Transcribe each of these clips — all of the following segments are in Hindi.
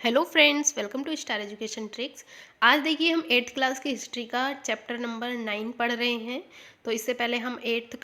Hello friends, welcome to Star Education Tricks. आज देखिए हम 8th क्लास की हिस्ट्री का चैप्टर नंबर 9 पढ़ रहे हैं। तो इससे पहले हम 8th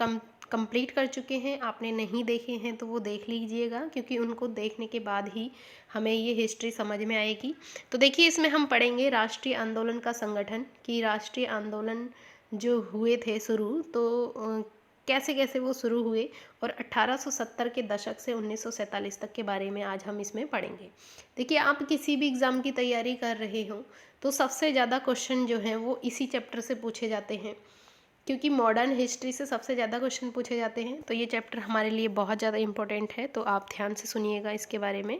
कंप्लीट कर चुके हैं। आपने नहीं देखे हैं तो वो देख लीजिएगा, क्योंकि उनको देखने के बाद ही हमें ये हिस्ट्री समझ में आएगी। तो देखिए इसमें हम पढ़ेंगे राष्ट्रीय आंदोलन का संगठन, कि राष्ट्रीय आंदोलन जो हुए थे शुरू, तो कैसे कैसे वो शुरू हुए, और 1870 के दशक से 1947 तक के बारे में आज हम इसमें पढ़ेंगे। देखिए आप किसी भी एग्ज़ाम की तैयारी कर रहे हो तो सबसे ज़्यादा क्वेश्चन जो हैं वो इसी चैप्टर से पूछे जाते हैं, क्योंकि मॉडर्न हिस्ट्री से सबसे ज़्यादा क्वेश्चन पूछे जाते हैं। तो ये चैप्टर हमारे लिए बहुत ज़्यादा इम्पोर्टेंट है, तो आप ध्यान से सुनिएगा इसके बारे में।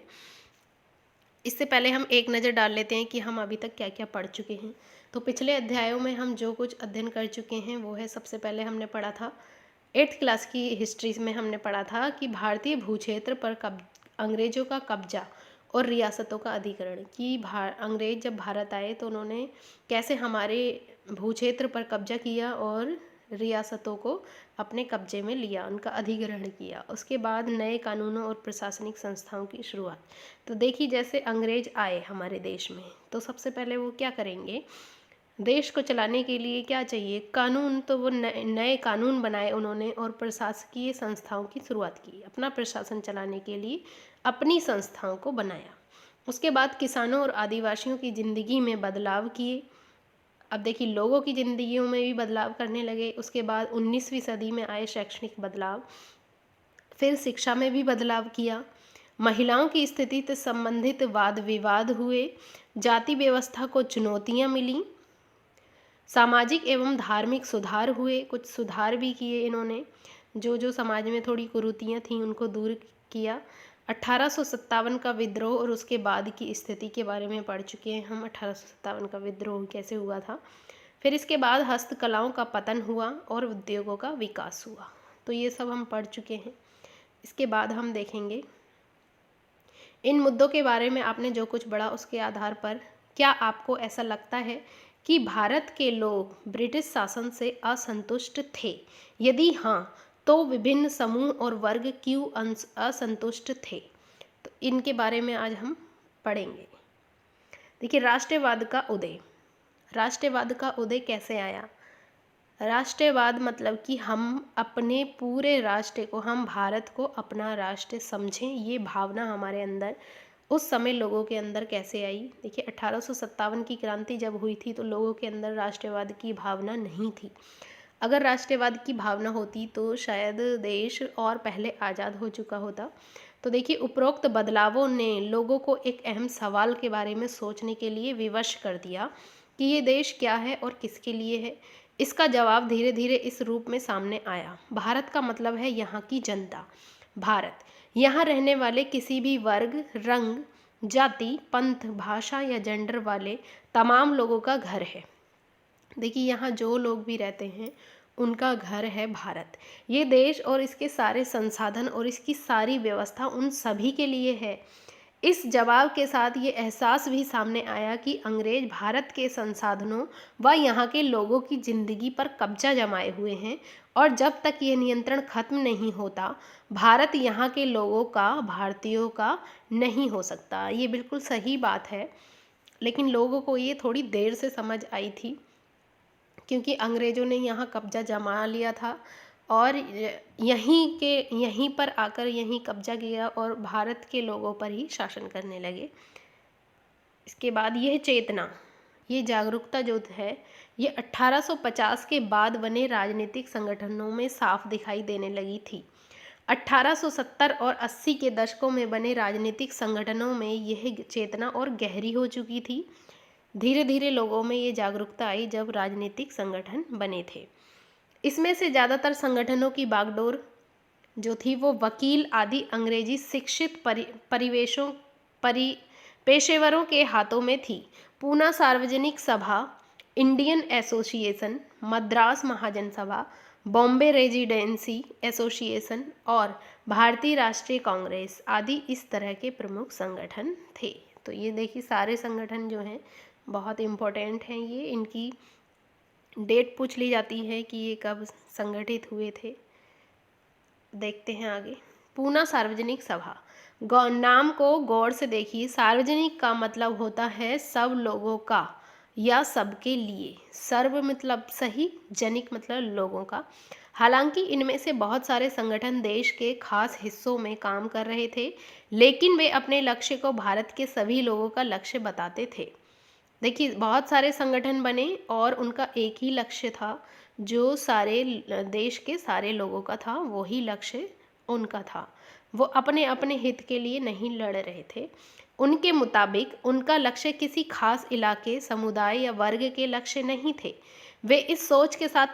इससे पहले हम एक नज़र डाल लेते हैं कि हम अभी तक क्या क्या पढ़ चुके हैं। तो पिछले अध्यायों में हम जो कुछ अध्ययन कर चुके हैं वो है, सबसे पहले हमने पढ़ा था 8th क्लास की हिस्ट्री में हमने पढ़ा था कि भारतीय भूक्षेत्र पर अंग्रेज़ों का कब्जा और रियासतों का अधिग्रहण, कि अंग्रेज जब भारत आए तो उन्होंने कैसे हमारे भूक्षेत्र पर कब्जा किया और रियासतों को अपने कब्जे में लिया, उनका अधिग्रहण किया। उसके बाद नए कानूनों और प्रशासनिक संस्थाओं की शुरुआत। तो देखिए जैसे अंग्रेज आए हमारे देश में तो सबसे पहले वो क्या करेंगे, देश को चलाने के लिए क्या चाहिए, कानून। तो वो नए कानून बनाए उन्होंने और प्रशासकीय संस्थाओं की शुरुआत की, अपना प्रशासन चलाने के लिए अपनी संस्थाओं को बनाया। उसके बाद किसानों और आदिवासियों की ज़िंदगी में बदलाव किए। अब देखिए लोगों की ज़िंदगियों में भी बदलाव करने लगे। उसके बाद 19वीं सदी में आए शैक्षणिक बदलाव, फिर शिक्षा में भी बदलाव किया। महिलाओं की स्थिति से संबंधित वाद विवाद हुए, जाति व्यवस्था को चुनौतियाँ मिलीं, सामाजिक एवं धार्मिक सुधार हुए, कुछ सुधार भी किए इन्होंने, जो जो समाज में थोड़ी कुरीतियाँ थीं उनको दूर किया। 1857 का विद्रोह और उसके बाद की स्थिति के बारे में पढ़ चुके हैं हम। 1857 का विद्रोह कैसे हुआ था। फिर इसके बाद हस्तकलाओं का पतन हुआ और उद्योगों का विकास हुआ। तो ये सब हम पढ़ चुके हैं। इसके बाद हम देखेंगे इन मुद्दों के बारे में आपने जो कुछ पढ़ा उसके आधार पर क्या आपको ऐसा लगता है कि भारत के लोग ब्रिटिश शासन से असंतुष्ट थे? यदि हाँ, तो विभिन्न समूह और वर्ग क्यों असंतुष्ट थे? तो इनके बारे में आज हम पढ़ेंगे। देखिए राष्ट्रवाद का उदय। राष्ट्रवाद का उदय कैसे आया? राष्ट्रवाद मतलब कि हम अपने पूरे राष्ट्र को, हम भारत को अपना राष्ट्र समझें, ये भावना हमारे अंदर उस समय लोगों के अंदर कैसे आई। देखिए 1857 की क्रांति जब हुई थी तो लोगों के अंदर राष्ट्रवाद की भावना नहीं थी। अगर राष्ट्रवाद की भावना होती तो शायद देश और पहले आज़ाद हो चुका होता। तो देखिए उपरोक्त बदलावों ने लोगों को एक अहम सवाल के बारे में सोचने के लिए विवश कर दिया कि ये देश क्या है और किसके लिए है। इसका जवाब धीरे धीरे इस रूप में सामने आया। भारत का मतलब है यहाँ की जनता। भारत यहाँ रहने वाले किसी भी वर्ग, रंग, जाति, पंथ, भाषा या जेंडर वाले तमाम लोगों का घर है। देखिए यहाँ जो लोग भी रहते हैं उनका घर है भारत। ये देश और इसके सारे संसाधन और इसकी सारी व्यवस्था उन सभी के लिए है। इस जवाब के साथ ये एहसास भी सामने आया कि अंग्रेज भारत के संसाधनों व यहाँ के लोगों की ज़िंदगी पर कब्जा जमाए हुए हैं, और जब तक ये नियंत्रण खत्म नहीं होता भारत यहाँ के लोगों का, भारतीयों का नहीं हो सकता। ये बिल्कुल सही बात है, लेकिन लोगों को ये थोड़ी देर से समझ आई थी, क्योंकि अंग्रेज़ों ने यहाँ कब्जा जमा लिया था और यहीं पर आकर यहीं कब्जा किया और भारत के लोगों पर ही शासन करने लगे। इसके बाद यह चेतना, ये जागरूकता जो है, ये 1850 के बाद बने राजनीतिक संगठनों में साफ दिखाई देने लगी थी। 1870 और 80 के दशकों में बने राजनीतिक संगठनों में यह चेतना और गहरी हो चुकी थी। धीरे धीरे लोगों में ये जागरूकता आई जब राजनीतिक संगठन बने थे। इसमें से ज़्यादातर संगठनों की बागडोर जो थी वो वकील आदि अंग्रेजी शिक्षित पेशेवरों के हाथों में थी। पूना सार्वजनिक सभा, इंडियन एसोसिएशन, मद्रास महाजन सभा, बॉम्बे रेजिडेंसी एसोसिएशन और भारतीय राष्ट्रीय कांग्रेस आदि इस तरह के प्रमुख संगठन थे। तो ये देखिए सारे संगठन जो हैं बहुत इम्पोर्टेंट हैं। ये इनकी डेट पूछ ली जाती है कि ये कब संगठित हुए थे। देखते हैं आगे। पूना सार्वजनिक सभा, नाम को गौर से देखिए। सार्वजनिक का मतलब होता है सब लोगों का या सबके लिए। सर्व मतलब सही, जनिक मतलब लोगों का। हालांकि इनमें से बहुत सारे संगठन देश के खास हिस्सों में काम कर रहे थे, लेकिन वे अपने लक्ष्य को भारत के सभी लोगों का लक्ष्य बताते थे। देखिए, बहुत सारे संगठन बने और उनका एक ही लक्ष्य था, जो सारे देश के सारे लोगों का था, वही लक्ष्य उनका था। वो अपने अपने हित के लिए नहीं लड़ रहे थे। उनके मुताबिक उनका लक्ष्य किसी खास इलाके, समुदाय या वर्ग के लक्ष्य नहीं थे। वे इस सोच के साथ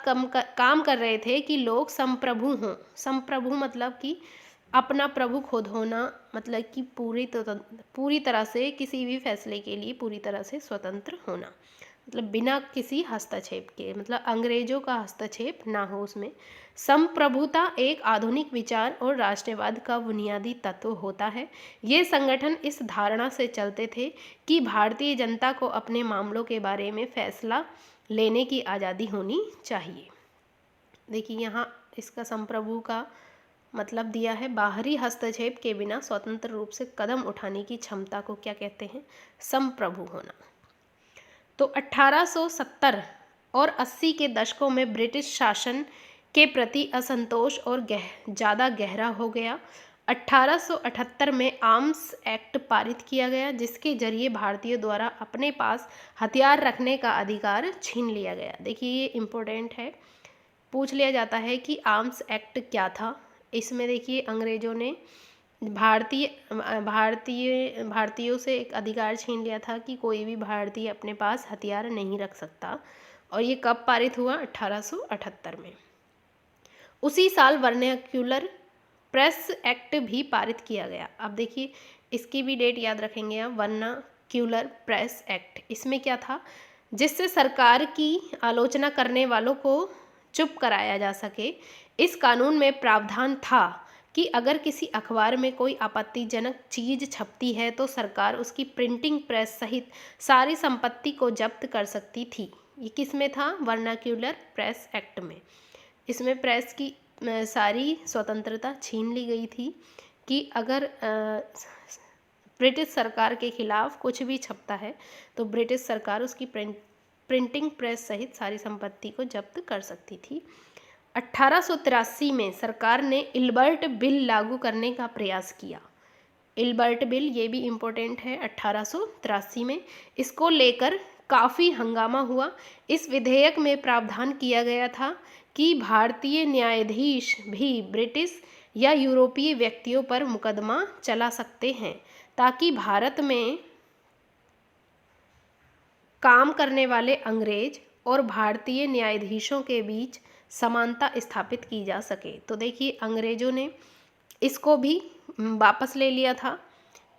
काम कर रहे थे कि लोग संप्रभु हों। संप्रभु मतलब कि अपना प्रभु खुद होना, मतलब कि पूरी तरह से किसी भी फैसले के लिए पूरी तरह से स्वतंत्र होना, मतलब बिना किसी हस्तक्षेप के, मतलब अंग्रेजों का हस्तक्षेप ना हो उसमें। संप्रभुता एक आधुनिक विचार और राष्ट्रवाद का बुनियादी तत्व होता है। ये संगठन इस धारणा से चलते थे कि भारतीय जनता को अपने मामलों के बारे में फैसला लेने की आज़ादी होनी चाहिए। देखिए, यहाँ इसका संप्रभु का मतलब दिया है, बाहरी हस्तक्षेप के बिना स्वतंत्र रूप से कदम उठाने की क्षमता को क्या कहते हैं? संप्रभु होना। तो 1870 और 80 के दशकों में ब्रिटिश शासन के प्रति असंतोष और ज़्यादा गहरा हो गया। 1878 में आर्म्स एक्ट पारित किया गया, जिसके जरिए भारतीयों द्वारा अपने पास हथियार रखने का अधिकार छीन लिया गया। देखिए, ये इम्पोर्टेंट है, पूछ लिया जाता है कि आर्म्स एक्ट क्या था। इसमें देखिए, अंग्रेजों ने भारतीयों से एक अधिकार छीन लिया था कि कोई भी भारतीय अपने पास हथियार नहीं रख सकता। और ये कब पारित हुआ? 1878 में। उसी साल वर्नैक्युलर प्रेस एक्ट भी पारित किया गया। अब देखिए, इसकी भी डेट याद रखेंगे आप, वर्नैक्युलर प्रेस एक्ट। इसमें क्या था? जिससे सरकार की आलोचना करने वालों को चुप कराया जा सके। इस कानून में प्रावधान था कि अगर किसी अखबार में कोई आपत्तिजनक चीज छपती है तो सरकार उसकी प्रिंटिंग प्रेस सहित सारी संपत्ति को जब्त कर सकती थी। ये किस में था? वर्नाक्यूलर प्रेस एक्ट में। इसमें प्रेस की सारी स्वतंत्रता छीन ली गई थी कि अगर ब्रिटिश सरकार के खिलाफ कुछ भी छपता है तो ब्रिटिश सरकार उसकी प्रिंटिंग प्रेस सहित सारी संपत्ति को जब्त कर सकती थी। 1883 में सरकार ने इल्बर्ट बिल लागू करने का प्रयास किया। इल्बर्ट बिल, ये भी इम्पोर्टेंट है, 1883 में। इसको लेकर काफ़ी हंगामा हुआ। इस विधेयक में प्रावधान किया गया था कि भारतीय न्यायाधीश भी ब्रिटिश या यूरोपीय व्यक्तियों पर मुकदमा चला सकते हैं, ताकि भारत में काम करने वाले अंग्रेज और भारतीय न्यायाधीशों के बीच समानता स्थापित की जा सके। तो देखिए, अंग्रेजों ने इसको भी वापस ले लिया था,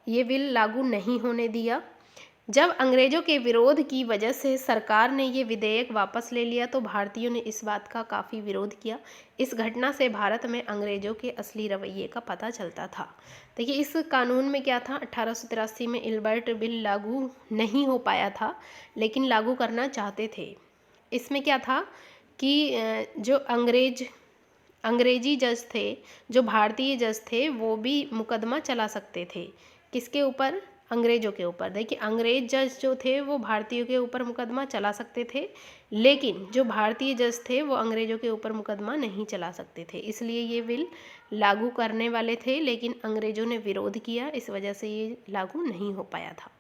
ये बिल लागू नहीं होने दिया। जब अंग्रेजों के विरोध की वजह से सरकार ने ये विधेयक वापस ले लिया तो भारतीयों ने इस बात का काफ़ी विरोध किया। इस घटना से भारत में अंग्रेजों के असली रवैये का पता चलता था। देखिए, इस कानून में क्या था? 1883 में इल्बर्ट बिल लागू नहीं हो पाया था, लेकिन लागू करना चाहते थे। इसमें क्या था कि जो अंग्रेजी जज थे, जो भारतीय जज थे, वो भी मुकदमा चला सकते थे। किसके ऊपर? अंग्रेजों के ऊपर। देखिए, अंग्रेज जज जो थे वो भारतीयों के ऊपर मुकदमा चला सकते थे, लेकिन जो भारतीय जज थे वो अंग्रेजों के ऊपर मुकदमा नहीं चला सकते थे। इसलिए ये बिल लागू करने वाले थे, लेकिन अंग्रेजों ने विरोध किया, इस वजह से ये लागू नहीं हो पाया था।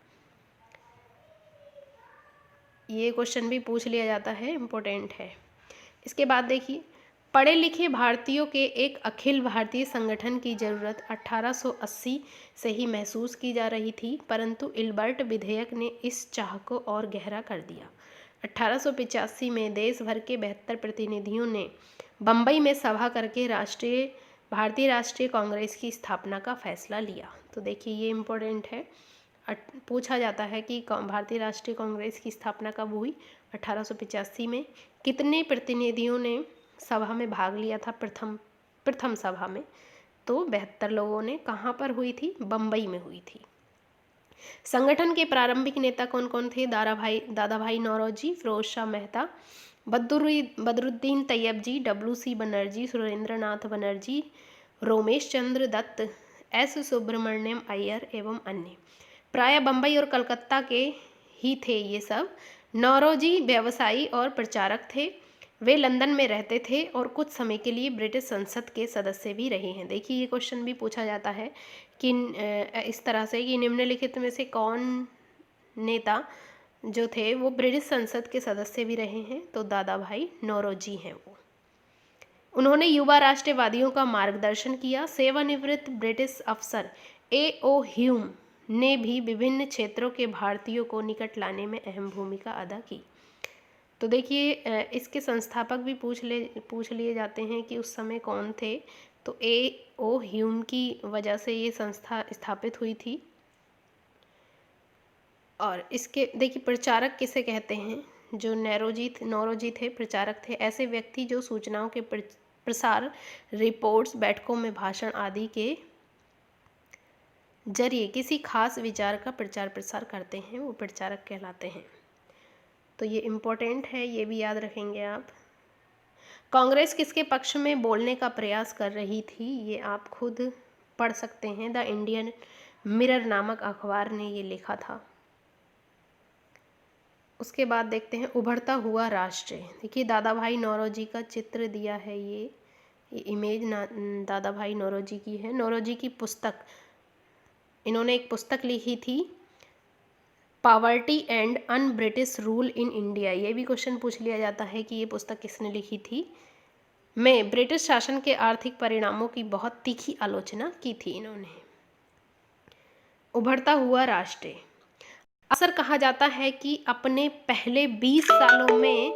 ये क्वेश्चन भी पूछ लिया जाता है, इम्पोर्टेंट है। इसके बाद देखिए, पढ़े लिखे भारतीयों के एक अखिल भारतीय संगठन की ज़रूरत 1880 से ही महसूस की जा रही थी, परंतु इल्बर्ट विधेयक ने इस चाह को और गहरा कर दिया। 1885 में देश भर के 72 प्रतिनिधियों ने बम्बई में सभा करके भारतीय राष्ट्रीय कांग्रेस की स्थापना का फैसला लिया। तो देखिए, ये इम्पोर्टेंट है, पूछा जाता है कि भारतीय राष्ट्रीय कांग्रेस की स्थापना कब हुई? 1885 में। कितने प्रतिनिधियों ने सभा में भाग लिया था? प्रथम सभा में तो 72 लोगों ने। कहाँ पर हुई थी? बम्बई में हुई थी। संगठन के प्रारंभिक नेता कौन कौन थे? दादाभाई नौरोजी, फिरोज शाह मेहता, बदरुद्दीन तैयब जी, WC बनर्जी, सुरेंद्र नाथ बनर्जी, रोमेश चंद्र दत्त, एस सुब्रमण्यम अय्यर एवं अन्य। प्रायः बम्बई और कलकत्ता के ही थे ये सब। नौरोजी व्यवसायी और प्रचारक थे। वे लंदन में रहते थे और कुछ समय के लिए ब्रिटिश संसद के सदस्य भी रहे हैं। देखिए ये क्वेश्चन भी पूछा जाता है कि इस तरह से कि निम्नलिखित में से कौन नेता जो थे वो ब्रिटिश संसद के सदस्य भी रहे हैं, तो दादा भाई नौरोजी हैं वो। उन्होंने युवा राष्ट्रवादियों का मार्गदर्शन किया। सेवानिवृत्त ब्रिटिश अफसर A.O. ह्यूम ने भी विभिन्न क्षेत्रों के भारतीयों को निकट लाने में अहम भूमिका अदा की। तो देखिए इसके संस्थापक भी पूछ लिए जाते हैं कि उस समय कौन थे, तो A.O. ह्यूम की वजह से ये संस्था स्थापित हुई थी। और इसके देखिए प्रचारक किसे कहते हैं, जो नौरोजी थे प्रचारक थे, ऐसे व्यक्ति जो सूचनाओं के प्रसार, रिपोर्ट्स, बैठकों में भाषण आदि के जरिए किसी खास विचार का प्रचार प्रसार करते हैं, वो प्रचारक कहलाते हैं। तो ये इम्पोर्टेंट है, ये भी याद रखेंगे आप। कांग्रेस किसके पक्ष में बोलने का प्रयास कर रही थी, ये आप खुद पढ़ सकते हैं। द इंडियन मिरर नामक अखबार ने ये लिखा था। उसके बाद देखते हैं उभरता हुआ राष्ट्र। देखिए दादा भाई नौरोजी का चित्र दिया है, ये इमेज दादा भाई नौरोजी की है। नौरोजी की पुस्तक, इन्होंने एक पुस्तक लिखी थी poverty and un British rule in India. ये भी क्वेश्चन पूछ लिया जाता है कि ये पुस्तक किसने लिखी थी। में ब्रिटिश शासन के आर्थिक परिणामों की बहुत तीखी आलोचना की थी इन्होंने। उभरता हुआ राष्ट्र। अक्सर कहा जाता है कि अपने पहले 20 सालों में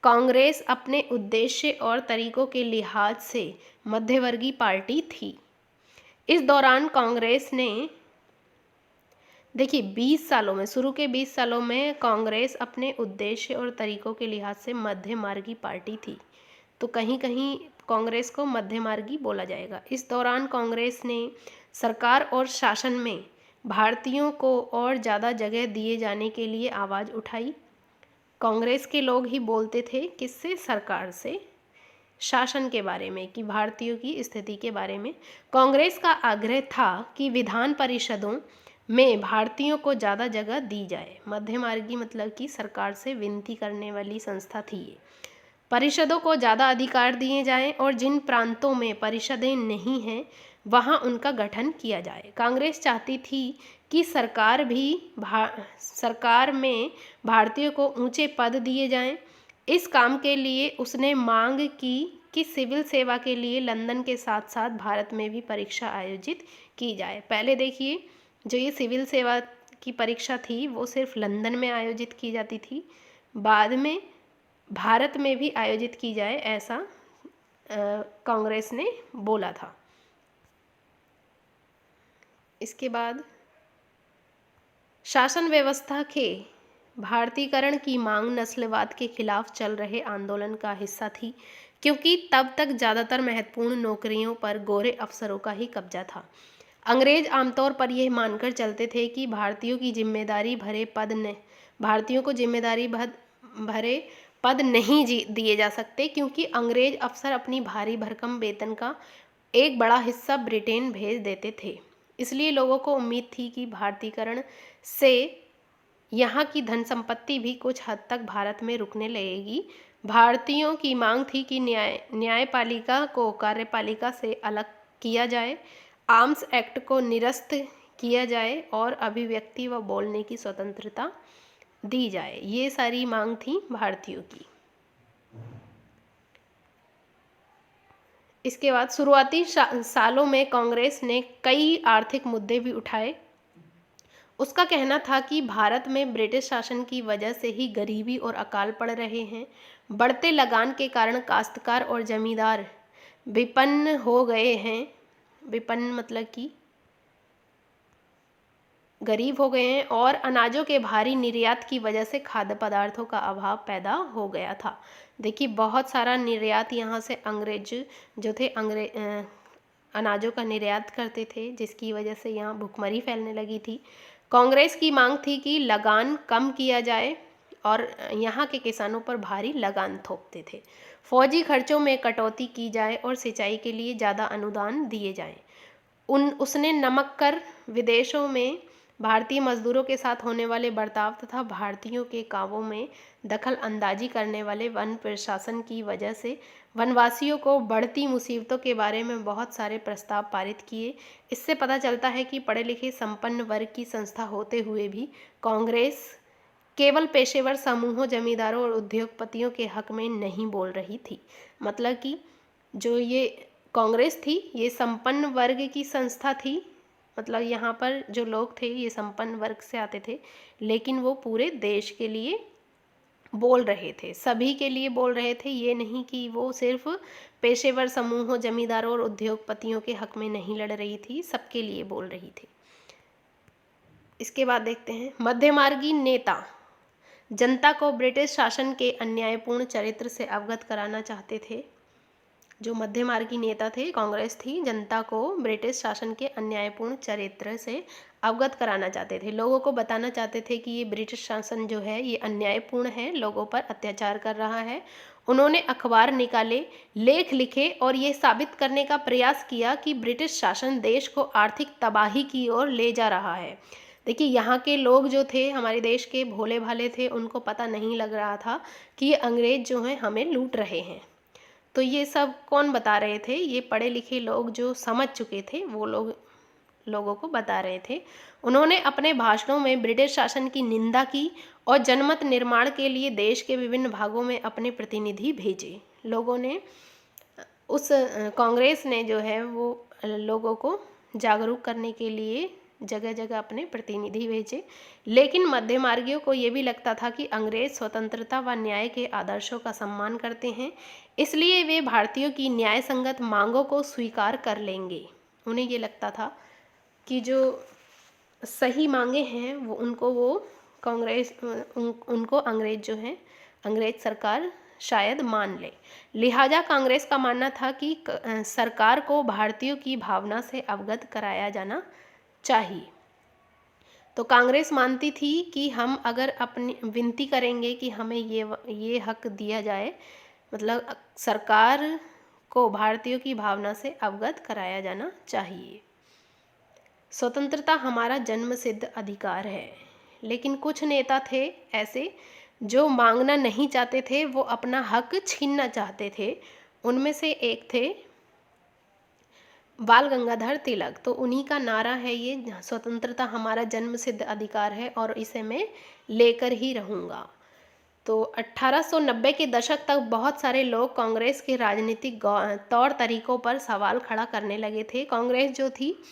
कांग्रेस अपने उद्देश्य और तरीकों के लिहाज से मध्यवर्गीय पार्टी थी। इस दौरान कांग्रेस ने, देखिए 20 सालों में, शुरू के 20 सालों में कांग्रेस अपने उद्देश्य और तरीकों के लिहाज से मध्यमार्गी पार्टी थी। तो कहीं कहीं कांग्रेस को मध्यमार्गी बोला जाएगा। इस दौरान कांग्रेस ने सरकार और शासन में भारतीयों को और ज़्यादा जगह दिए जाने के लिए आवाज़ उठाई। कांग्रेस के लोग ही बोलते थे किससे, सरकार से, शासन के बारे में, कि भारतीयों की स्थिति के बारे में। कांग्रेस का आग्रह था कि विधान परिषदों में भारतीयों को ज़्यादा जगह दी जाए। मध्यमार्गी मतलब कि सरकार से विनती करने वाली संस्था थी ये। परिषदों को ज़्यादा अधिकार दिए जाएं और जिन प्रांतों में परिषदें नहीं हैं वहाँ उनका गठन किया जाए। कांग्रेस चाहती थी कि सरकार में भारतीयों को ऊंचे पद दिए जाएं। इस काम के लिए उसने मांग की कि सिविल सेवा के लिए लंदन के साथ साथ भारत में भी परीक्षा आयोजित की जाए। पहले देखिए जो ये सिविल सेवा की परीक्षा थी वो सिर्फ लंदन में आयोजित की जाती थी, बाद में भारत में भी आयोजित की जाए, ऐसा कांग्रेस ने बोला था। इसके बाद शासन व्यवस्था के भारतीकरण की मांग नस्लवाद के खिलाफ चल रहे आंदोलन का हिस्सा थी, क्योंकि तब तक ज़्यादातर महत्वपूर्ण नौकरियों पर गोरे अफसरों का ही कब्जा था। अंग्रेज आमतौर पर यह मानकर चलते थे कि भारतीयों को जिम्मेदारी भरे पद नहीं दिए जा सकते, क्योंकि अंग्रेज अफसर अपनी भारी भरकम वेतन का एक बड़ा हिस्सा ब्रिटेन भेज देते थे। इसलिए लोगों को उम्मीद थी कि भारतीकरण से यहाँ की धन संपत्ति भी कुछ हद तक भारत में रुकने लगेगी। भारतीयों की मांग थी कि न्यायपालिका को कार्यपालिका से अलग किया जाए, आर्म्स एक्ट को निरस्त किया जाए और अभिव्यक्ति व बोलने की स्वतंत्रता दी जाए। ये सारी मांग थी भारतीयों की। इसके बाद शुरुआती सालों में कांग्रेस ने कई आर्थिक मुद्दे भी उठाए। उसका कहना था कि भारत में ब्रिटिश शासन की वजह से ही गरीबी और अकाल पड़ रहे हैं। बढ़ते लगान के कारण काश्तकार और जमींदार विपन्न हो गए हैं। विपन्न मतलब कि गरीब हो गए हैं और अनाजों के भारी निर्यात की वजह से खाद्य पदार्थों का अभाव पैदा हो गया था। देखिए बहुत सारा निर्यात यहाँ से अंग्रेज जो थे अनाजों का निर्यात करते थे, जिसकी वजह से यहाँ भुखमरी फैलने लगी थी। कांग्रेस की मांग थी कि लगान कम किया जाए और यहाँ के किसानों पर भारी लगान थोपते थे। फौजी खर्चों में कटौती की जाए और सिंचाई के लिए ज़्यादा अनुदान दिए जाएं। उसने नमक कर, विदेशों में भारतीय मजदूरों के साथ होने वाले बर्ताव तथा भारतीयों के कामों में दखल अंदाजी करने वाले वन प्रशासन की वजह से वनवासियों को बढ़ती मुसीबतों के बारे में बहुत सारे प्रस्ताव पारित किए। इससे पता चलता है कि पढ़े लिखे संपन्न वर्ग की संस्था होते हुए भी कांग्रेस केवल पेशेवर समूहों, जमींदारों और उद्योगपतियों के हक में नहीं बोल रही थी। मतलब कि जो ये कांग्रेस थी ये संपन्न वर्ग की संस्था थी, मतलब यहाँ पर जो लोग थे ये संपन्न वर्ग से आते थे, लेकिन वो पूरे देश के लिए बोल रहे थे, सभी के लिए बोल रहे थे। ये नहीं कि वो सिर्फ पेशेवर समूहों, जमींदारों और उद्योगपतियों के हक में नहीं लड़ रही थी, सबके लिए बोल रही थी। इसके बाद देखते हैं मध्यमार्गी नेता जनता को ब्रिटिश शासन के अन्यायपूर्ण चरित्र से अवगत कराना चाहते थे। जो मध्यमार्गी नेता थे, कांग्रेस थी, जनता को ब्रिटिश शासन के अन्यायपूर्ण चरित्र से अवगत कराना चाहते थे। लोगों को बताना चाहते थे कि ये ब्रिटिश शासन जो है ये अन्यायपूर्ण है, लोगों पर अत्याचार कर रहा है। उन्होंने अखबार निकाले, लेख लिखे और ये साबित करने का प्रयास किया कि ब्रिटिश शासन देश को आर्थिक तबाही की ओर ले जा रहा है। देखिए, यहाँ के लोग जो थे, हमारे देश के भोले भाले थे, उनको पता नहीं लग रहा था कि ये अंग्रेज जो हैं हमें लूट रहे हैं। तो ये सब कौन बता रहे थे? ये पढ़े लिखे लोग जो समझ चुके थे वो लोगों को बता रहे थे। उन्होंने अपने भाषणों में ब्रिटिश शासन की निंदा की और जनमत निर्माण के लिए देश के विभिन्न भागों में अपने प्रतिनिधि भेजे। लोगों ने कांग्रेस ने जो है वो लोगों को जागरूक करने के लिए जगह जगह अपने प्रतिनिधि भेजे। लेकिन मध्यमार्गियों को ये भी लगता था कि अंग्रेज स्वतंत्रता व न्याय के आदर्शों का सम्मान करते हैं, इसलिए वे भारतीयों की न्याय संगत मांगों को स्वीकार कर लेंगे। उन्हें ये लगता था कि जो सही मांगे हैं वो उनको अंग्रेज जो हैं, अंग्रेज सरकार शायद मान ले। लिहाजा कांग्रेस का मानना था कि सरकार को भारतीयों की भावना से अवगत कराया जाना चाहिए। तो कांग्रेस मानती थी कि हम अगर अपनी विनती करेंगे कि हमें ये हक दिया जाए, मतलब सरकार को भारतीयों की भावना से अवगत कराया जाना चाहिए। स्वतंत्रता हमारा जन्मसिद्ध अधिकार है। लेकिन कुछ नेता थे ऐसे जो मांगना नहीं चाहते थे, वो अपना हक छीनना चाहते थे। उनमें से एक थे बाल गंगाधर तिलक। तो उन्हीं का नारा है ये, स्वतंत्रता हमारा जन्मसिद्ध अधिकार है और इसे मैं लेकर ही रहूँगा। तो 1890 के दशक तक बहुत सारे लोग कांग्रेस के राजनीतिक तौर तरीकों पर सवाल खड़ा करने लगे थे। कांग्रेस जो थी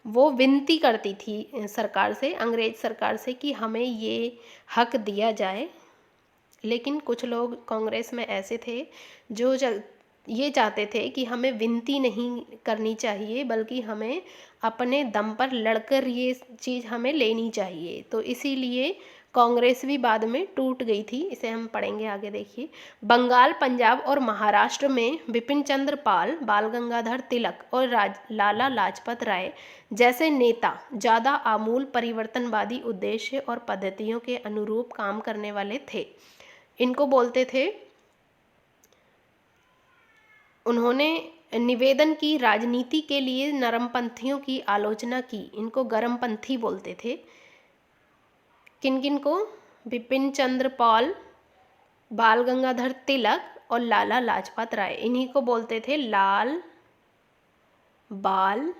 वो विनती करती थी सरकार से, अंग्रेज सरकार से, कि हमें ये हक दिया जाए। लेकिन कुछ लोग कांग्रेस में ऐसे थे जो ये चाहते थे कि हमें विनती नहीं करनी चाहिए, बल्कि हमें अपने दम पर लड़कर ये चीज़ हमें लेनी चाहिए। तो इसीलिए कांग्रेस भी बाद में टूट गई थी। इसे हम पढ़ेंगे आगे। देखिए, बंगाल, पंजाब और महाराष्ट्र में बिपिन चंद्र पाल, बाल गंगाधर तिलक और लाला लाजपत राय जैसे नेता ज़्यादा आमूल परिवर्तनवादी उद्देश्य और पद्धतियों के अनुरूप काम करने वाले थे। इनको बोलते थे, उन्होंने निवेदन की राजनीति के लिए नरमपंथियों की आलोचना की। इनको गरमपंथी बोलते थे। किन किन को? बिपिन चंद्र पाल, बाल गंगाधर तिलक और लाला लाजपत राय। इन्हीं को बोलते थे लाल, बाल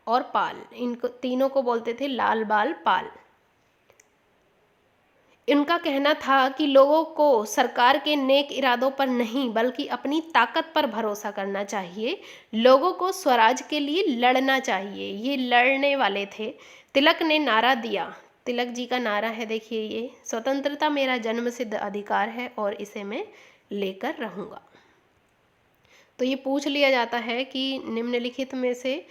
और पाल। इनको तीनों को बोलते थे लाल, बाल, पाल। इनका कहना था कि लोगों को सरकार के नेक इरादों पर नहीं बल्कि अपनी ताकत पर भरोसा करना चाहिए। लोगों को स्वराज के लिए लड़ना चाहिए। ये लड़ने वाले थे। तिलक ने नारा दिया, तिलक जी का नारा है, देखिए ये, स्वतंत्रता मेरा जन्मसिद्ध अधिकार है और इसे मैं लेकर रहूँगा। तो ये पूछ लिया जाता है कि निम्नलिखित में से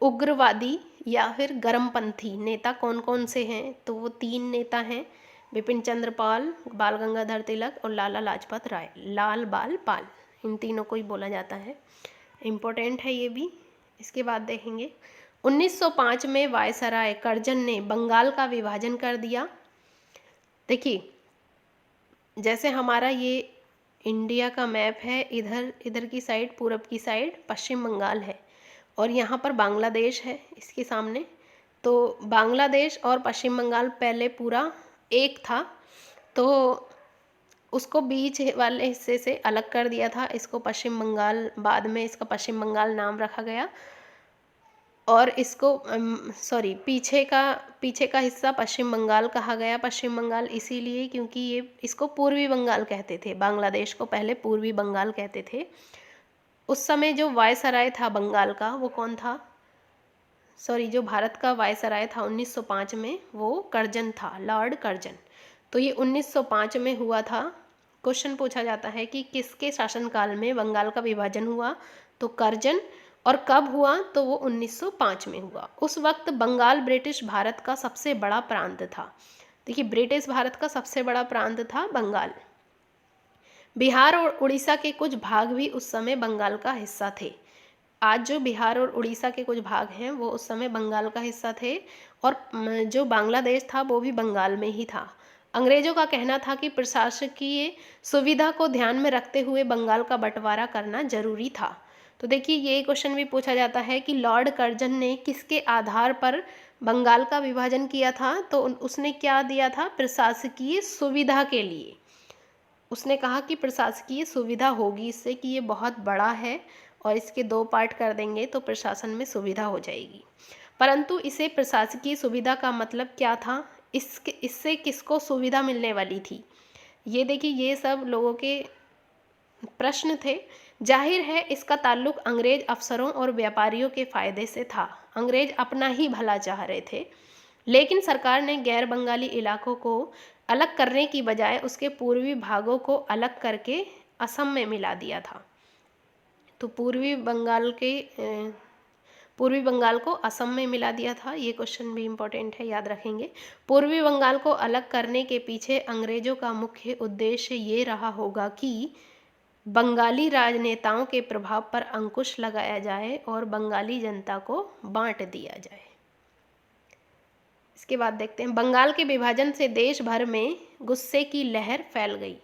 उग्रवादी या फिर गरमपंथी नेता कौन कौन से हैं? तो वो 3 नेता हैं, बिपिन चंद्र पाल, बाल गंगाधर तिलक और लाला लाजपत राय। लाल, बाल, पाल, इन तीनों को ही बोला जाता है। इम्पोर्टेंट है ये भी। इसके बाद देखेंगे 1905 में वायसराय कर्जन ने बंगाल का विभाजन कर दिया। देखिए, जैसे हमारा ये इंडिया का मैप है, इधर की साइड, पूरब की साइड पश्चिम बंगाल है और यहाँ पर बांग्लादेश है इसके सामने। तो बांग्लादेश और पश्चिम बंगाल पहले पूरा एक था, तो उसको बीच वाले हिस्से से अलग कर दिया था। इसको पश्चिम बंगाल, बाद में इसका पश्चिम बंगाल नाम रखा गया। और इसको पीछे का हिस्सा पश्चिम बंगाल कहा गया। पश्चिम बंगाल इसीलिए क्योंकि ये इसको पूर्वी बंगाल कहते थे। बांग्लादेश को पहले पूर्वी बंगाल कहते थे। उस समय जो वायसराय था बंगाल का, वो कौन था? जो भारत का वायसराय था 1905 में, वो कर्जन था, लॉर्ड कर्जन। तो ये 1905 में हुआ था। क्वेश्चन पूछा जाता है कि किसके शासनकाल में बंगाल का विभाजन हुआ? तो कर्जन। और कब हुआ? तो वो 1905 में हुआ। उस वक्त बंगाल ब्रिटिश भारत का सबसे बड़ा प्रांत था। देखिए, ब्रिटिश भारत का सबसे बड़ा प्रांत था बंगाल। बिहार और उड़ीसा के कुछ भाग भी उस समय बंगाल का हिस्सा थे। आज जो बिहार और उड़ीसा के कुछ भाग हैं वो उस समय बंगाल का हिस्सा थे। और जो बांग्लादेश था वो भी बंगाल में ही था। अंग्रेजों का कहना था कि प्रशासकीय सुविधा को ध्यान में रखते हुए बंगाल का बंटवारा करना जरूरी था। तो देखिए, ये क्वेश्चन भी पूछा जाता है कि लॉर्ड कर्जन ने किसके आधार पर बंगाल का विभाजन किया था? तो उसने क्या दिया था? प्रशासकीय सुविधा के लिए। उसने कहा कि प्रशासकीय सुविधा होगी इससे, कि ये बहुत बड़ा है और इसके 2 पार्ट कर देंगे तो प्रशासन में सुविधा हो जाएगी। परंतु इसे प्रशासकीय सुविधा का मतलब क्या था? इससे किसको सुविधा मिलने वाली थी? ये देखिए, ये सब लोगों के प्रश्न थे। जाहिर है इसका ताल्लुक अंग्रेज अफसरों और व्यापारियों के फायदे से था। अंग्रेज अपना ही भला चाह रहे थे, लेकिन सरकार ने गैर बंगाली इलाकों को अलग करने की बजाय उसके पूर्वी भागों को अलग करके असम में मिला दिया था। तो पूर्वी बंगाल को असम में मिला दिया था। ये क्वेश्चन भी इम्पोर्टेंट है, याद रखेंगे। पूर्वी बंगाल को अलग करने के पीछे अंग्रेजों का मुख्य उद्देश्य ये रहा होगा कि बंगाली राजनेताओं के प्रभाव पर अंकुश लगाया जाए और बंगाली जनता को बांट दिया जाए। इसके बाद देखते हैं, बंगाल के विभाजन से देश भर में गुस्से की लहर फैल गई।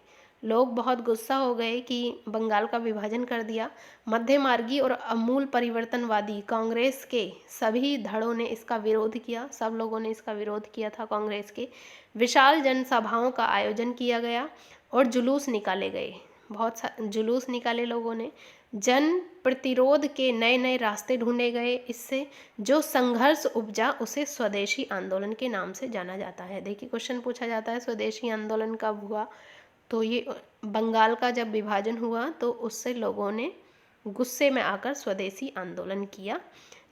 लोग बहुत गुस्सा हो गए कि बंगाल का विभाजन कर दिया। मध्यमार्गी और आमूल परिवर्तनवादी कांग्रेस के सभी धड़ों ने इसका विरोध किया। सब लोगों ने इसका विरोध किया था कांग्रेस के। विशाल जनसभाओं का आयोजन किया गया और जुलूस निकाले गए। बहुत जुलूस निकाले लोगों ने। जन प्रतिरोध के नए नए रास्ते ढूंढे गए। इससे जो संघर्ष उपजा उसे स्वदेशी आंदोलन के नाम से जाना जाता है। देखिए, क्वेश्चन पूछा जाता है स्वदेशी आंदोलन कब हुआ? तो ये बंगाल का जब विभाजन हुआ तो उससे लोगों ने गुस्से में आकर स्वदेशी आंदोलन किया।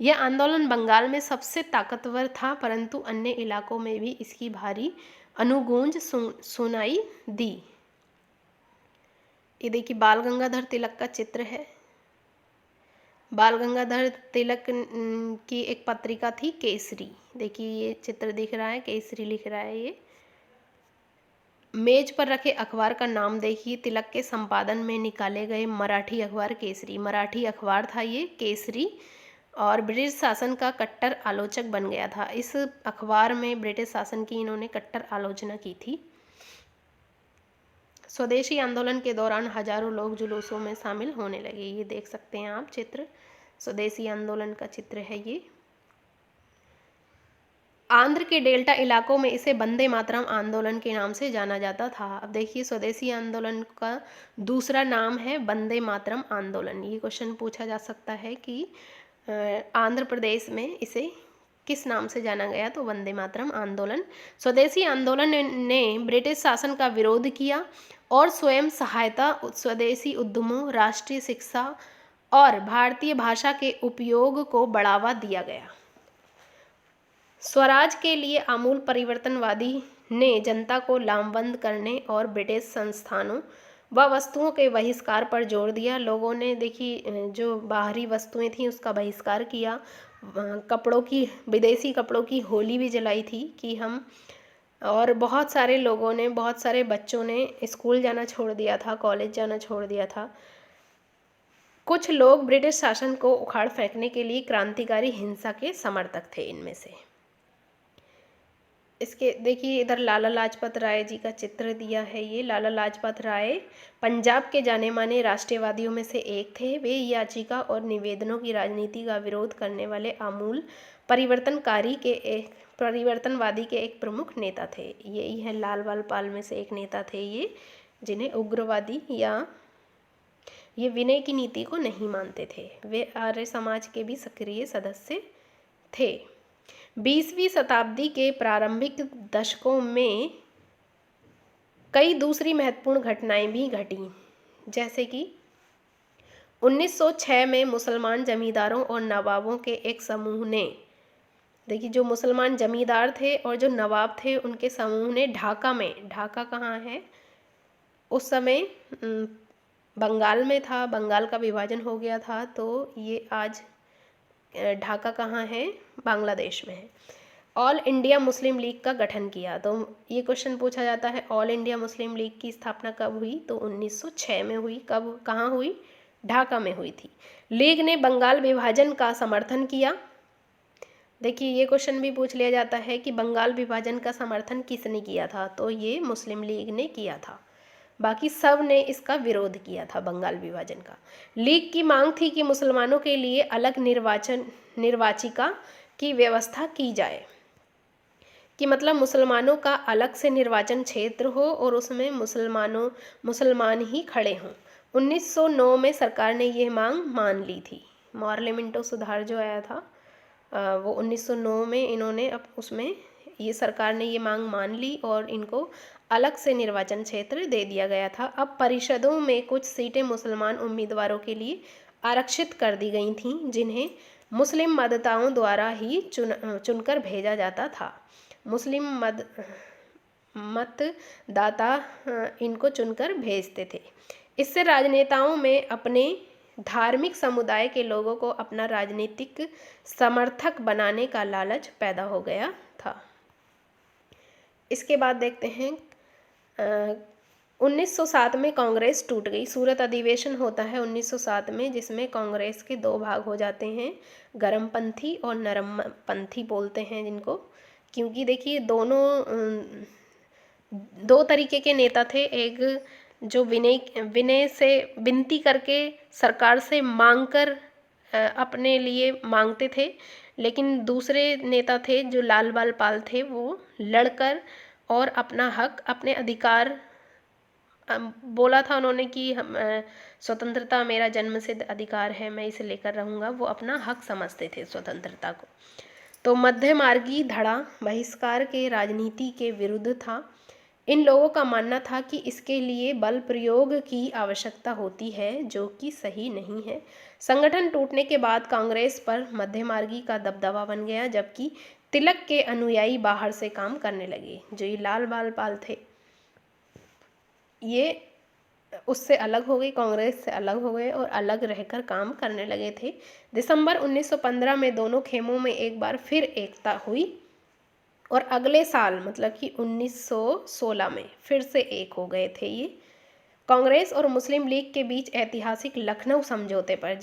यह आंदोलन बंगाल में सबसे ताकतवर था, परंतु अन्य इलाकों में भी इसकी भारी अनुगूंज सुनाई दी। ये देखिए, बाल गंगाधर तिलक का चित्र है। बाल गंगाधर तिलक की एक पत्रिका थी केसरी। देखिए, ये चित्र दिख रहा है, केसरी लिख रहा है। ये मेज पर रखे अखबार का नाम देखिए। तिलक के संपादन में निकाले गए मराठी अखबार केसरी। मराठी अखबार था ये केसरी, और ब्रिटिश शासन का कट्टर आलोचक बन गया था। इस अखबार में ब्रिटिश शासन की इन्होंने कट्टर आलोचना की थी। स्वदेशी आंदोलन के दौरान हजारों लोग जुलूसों में शामिल होने लगे। ये देख सकते हैं आप चित्र, स्वदेशी आंदोलन का चित्र है ये। आंध्र के डेल्टा इलाकों में इसे वंदे मातरम आंदोलन के नाम से जाना जाता था। अब देखिए, स्वदेशी आंदोलन का दूसरा नाम है वंदे मातरम आंदोलन। ये क्वेश्चन पूछा जा सकता है कि आंध्र प्रदेश में इसे किस नाम से जाना गया? तो वंदे मातरम आंदोलन। स्वदेशी आंदोलन ने ब्रिटिश शासन का विरोध किया और स्वयं सहायता, स्वदेशी उद्यमों, राष्ट्रीय शिक्षा और भारतीय भाषा के उपयोग को बढ़ावा दिया गया। स्वराज के लिए आमूल परिवर्तनवादी ने जनता को लामबंद करने और ब्रिटिश संस्थानों व वस्तुओं के बहिष्कार पर जोर दिया। लोगों ने देखिए जो बाहरी वस्तुएं थीं उसका बहिष्कार किया। कपड़ों की, विदेशी कपड़ों की होली भी जलाई थी कि हम, और बहुत सारे लोगों ने, बहुत सारे बच्चों ने स्कूल जाना छोड़ दिया था, कॉलेज जाना छोड़ दिया था। कुछ लोग ब्रिटिश शासन को उखाड़ फेंकने के लिए क्रांतिकारी हिंसा के समर्थक थे। इनमें से इसके देखिए इधर लाला लाजपत राय जी का चित्र दिया है। ये लाला लाजपत राय पंजाब के जाने माने राष्ट्रवादियों में से एक थे। वे याचिका और निवेदनों की राजनीति का विरोध करने वाले आमूल परिवर्तनवादी के एक प्रमुख नेता थे। यही है लाल बाल पाल में से एक नेता थे ये, जिन्हें उग्रवादी या ये विनय की नीति को नहीं मानते थे। वे आर्य समाज के भी सक्रिय सदस्य थे। 20वीं शताब्दी के प्रारंभिक दशकों में कई दूसरी महत्वपूर्ण घटनाएं भी घटी, जैसे कि 1906 में मुसलमान जमींदारों और नवाबों के एक समूह ने, देखिए जो मुसलमान जमींदार थे और जो नवाब थे उनके समूह ने ढाका कहाँ है उस समय, बंगाल में था, बंगाल का विभाजन हो गया था, तो ये आज ढाका कहाँ है, बांग्लादेश में है। ऑल इंडिया मुस्लिम लीग का गठन किया। तो ये क्वेश्चन पूछा जाता है ऑल इंडिया मुस्लिम लीग की स्थापना कब हुई, तो 1906 में हुई। कब, कहाँ हुई, ढाका में हुई थी। लीग ने बंगाल विभाजन का समर्थन किया। देखिए ये क्वेश्चन भी पूछ लिया जाता है कि बंगाल विभाजन का समर्थन किसने किया था, तो ये मुस्लिम लीग ने किया था, बाकी सब ने इसका विरोध किया था बंगाल विभाजन का। लीग की मांग थी कि मुसलमानों के लिए अलग निर्वाचिका की व्यवस्था की जाए, कि मतलब मुसलमानों का अलग से निर्वाचन क्षेत्र हो और उसमें मुसलमान ही खड़े हों। 1909 में सरकार ने यह मांग मान ली थी। पार्लियामेंटो सुधार जो आया था वो 1909 में इन्होंने अब उसमें ये सरकार ने ये मांग मान ली और इनको अलग से निर्वाचन क्षेत्र दे दिया गया था। अब परिषदों में कुछ सीटें मुसलमान उम्मीदवारों के लिए आरक्षित कर दी गई थीं, जिन्हें मुस्लिम मतदाताओं द्वारा ही चुनकर भेजा जाता था। मुस्लिम मतदाता इनको चुनकर भेजते थे। इससे राजनेताओं में अपने धार्मिक समुदाय के लोगों को अपना राजनीतिक समर्थक बनाने का लालच पैदा हो गया था। इसके बाद देखते हैं 1907 में कांग्रेस टूट गई। सूरत अधिवेशन होता है 1907 में, जिसमें कांग्रेस के दो भाग हो जाते हैं, गरमपंथी और नरमपंथी बोलते हैं जिनको, क्योंकि देखिए दोनों दो तरीके के नेता थे। एक जो विनय से विनती करके सरकार से मांगकर अपने लिए मांगते थे, लेकिन दूसरे नेता थे जो लाल बाल पाल थे, वो लड़कर और अपना हक, अपने अधिकार बोला था उन्होंने कि हम स्वतंत्रता मेरा जन्मसिद्ध अधिकार है, मैं इसे लेकर रहूँगा। वो अपना हक समझते थे स्वतंत्रता को। तो मध्यमार्गी धड़ा बहिष्कार के राजनीति के विरुद्ध था। इन लोगों का मानना था कि इसके लिए बल प्रयोग की आवश्यकता होती है, जो कि सही नहीं है। संगठन टूटने के बाद कांग्रेस पर मध्यमार्गी का दबदबा बन गया, जबकि तिलक के अनुयायी बाहर से काम करने लगे। जो ये लाल बाल पाल थे ये उससे अलग हो गए, कांग्रेस से अलग हो गए और अलग रहकर काम करने लगे थे। दिसंबर 1915 में दोनों खेमों में एक बार फिर एकता हुई और अगले साल मतलब कि 1916 में फिर से एक हो गए थे ये। कांग्रेस और मुस्लिम लीग के बीच ऐतिहासिक लखनऊ समझौते पर,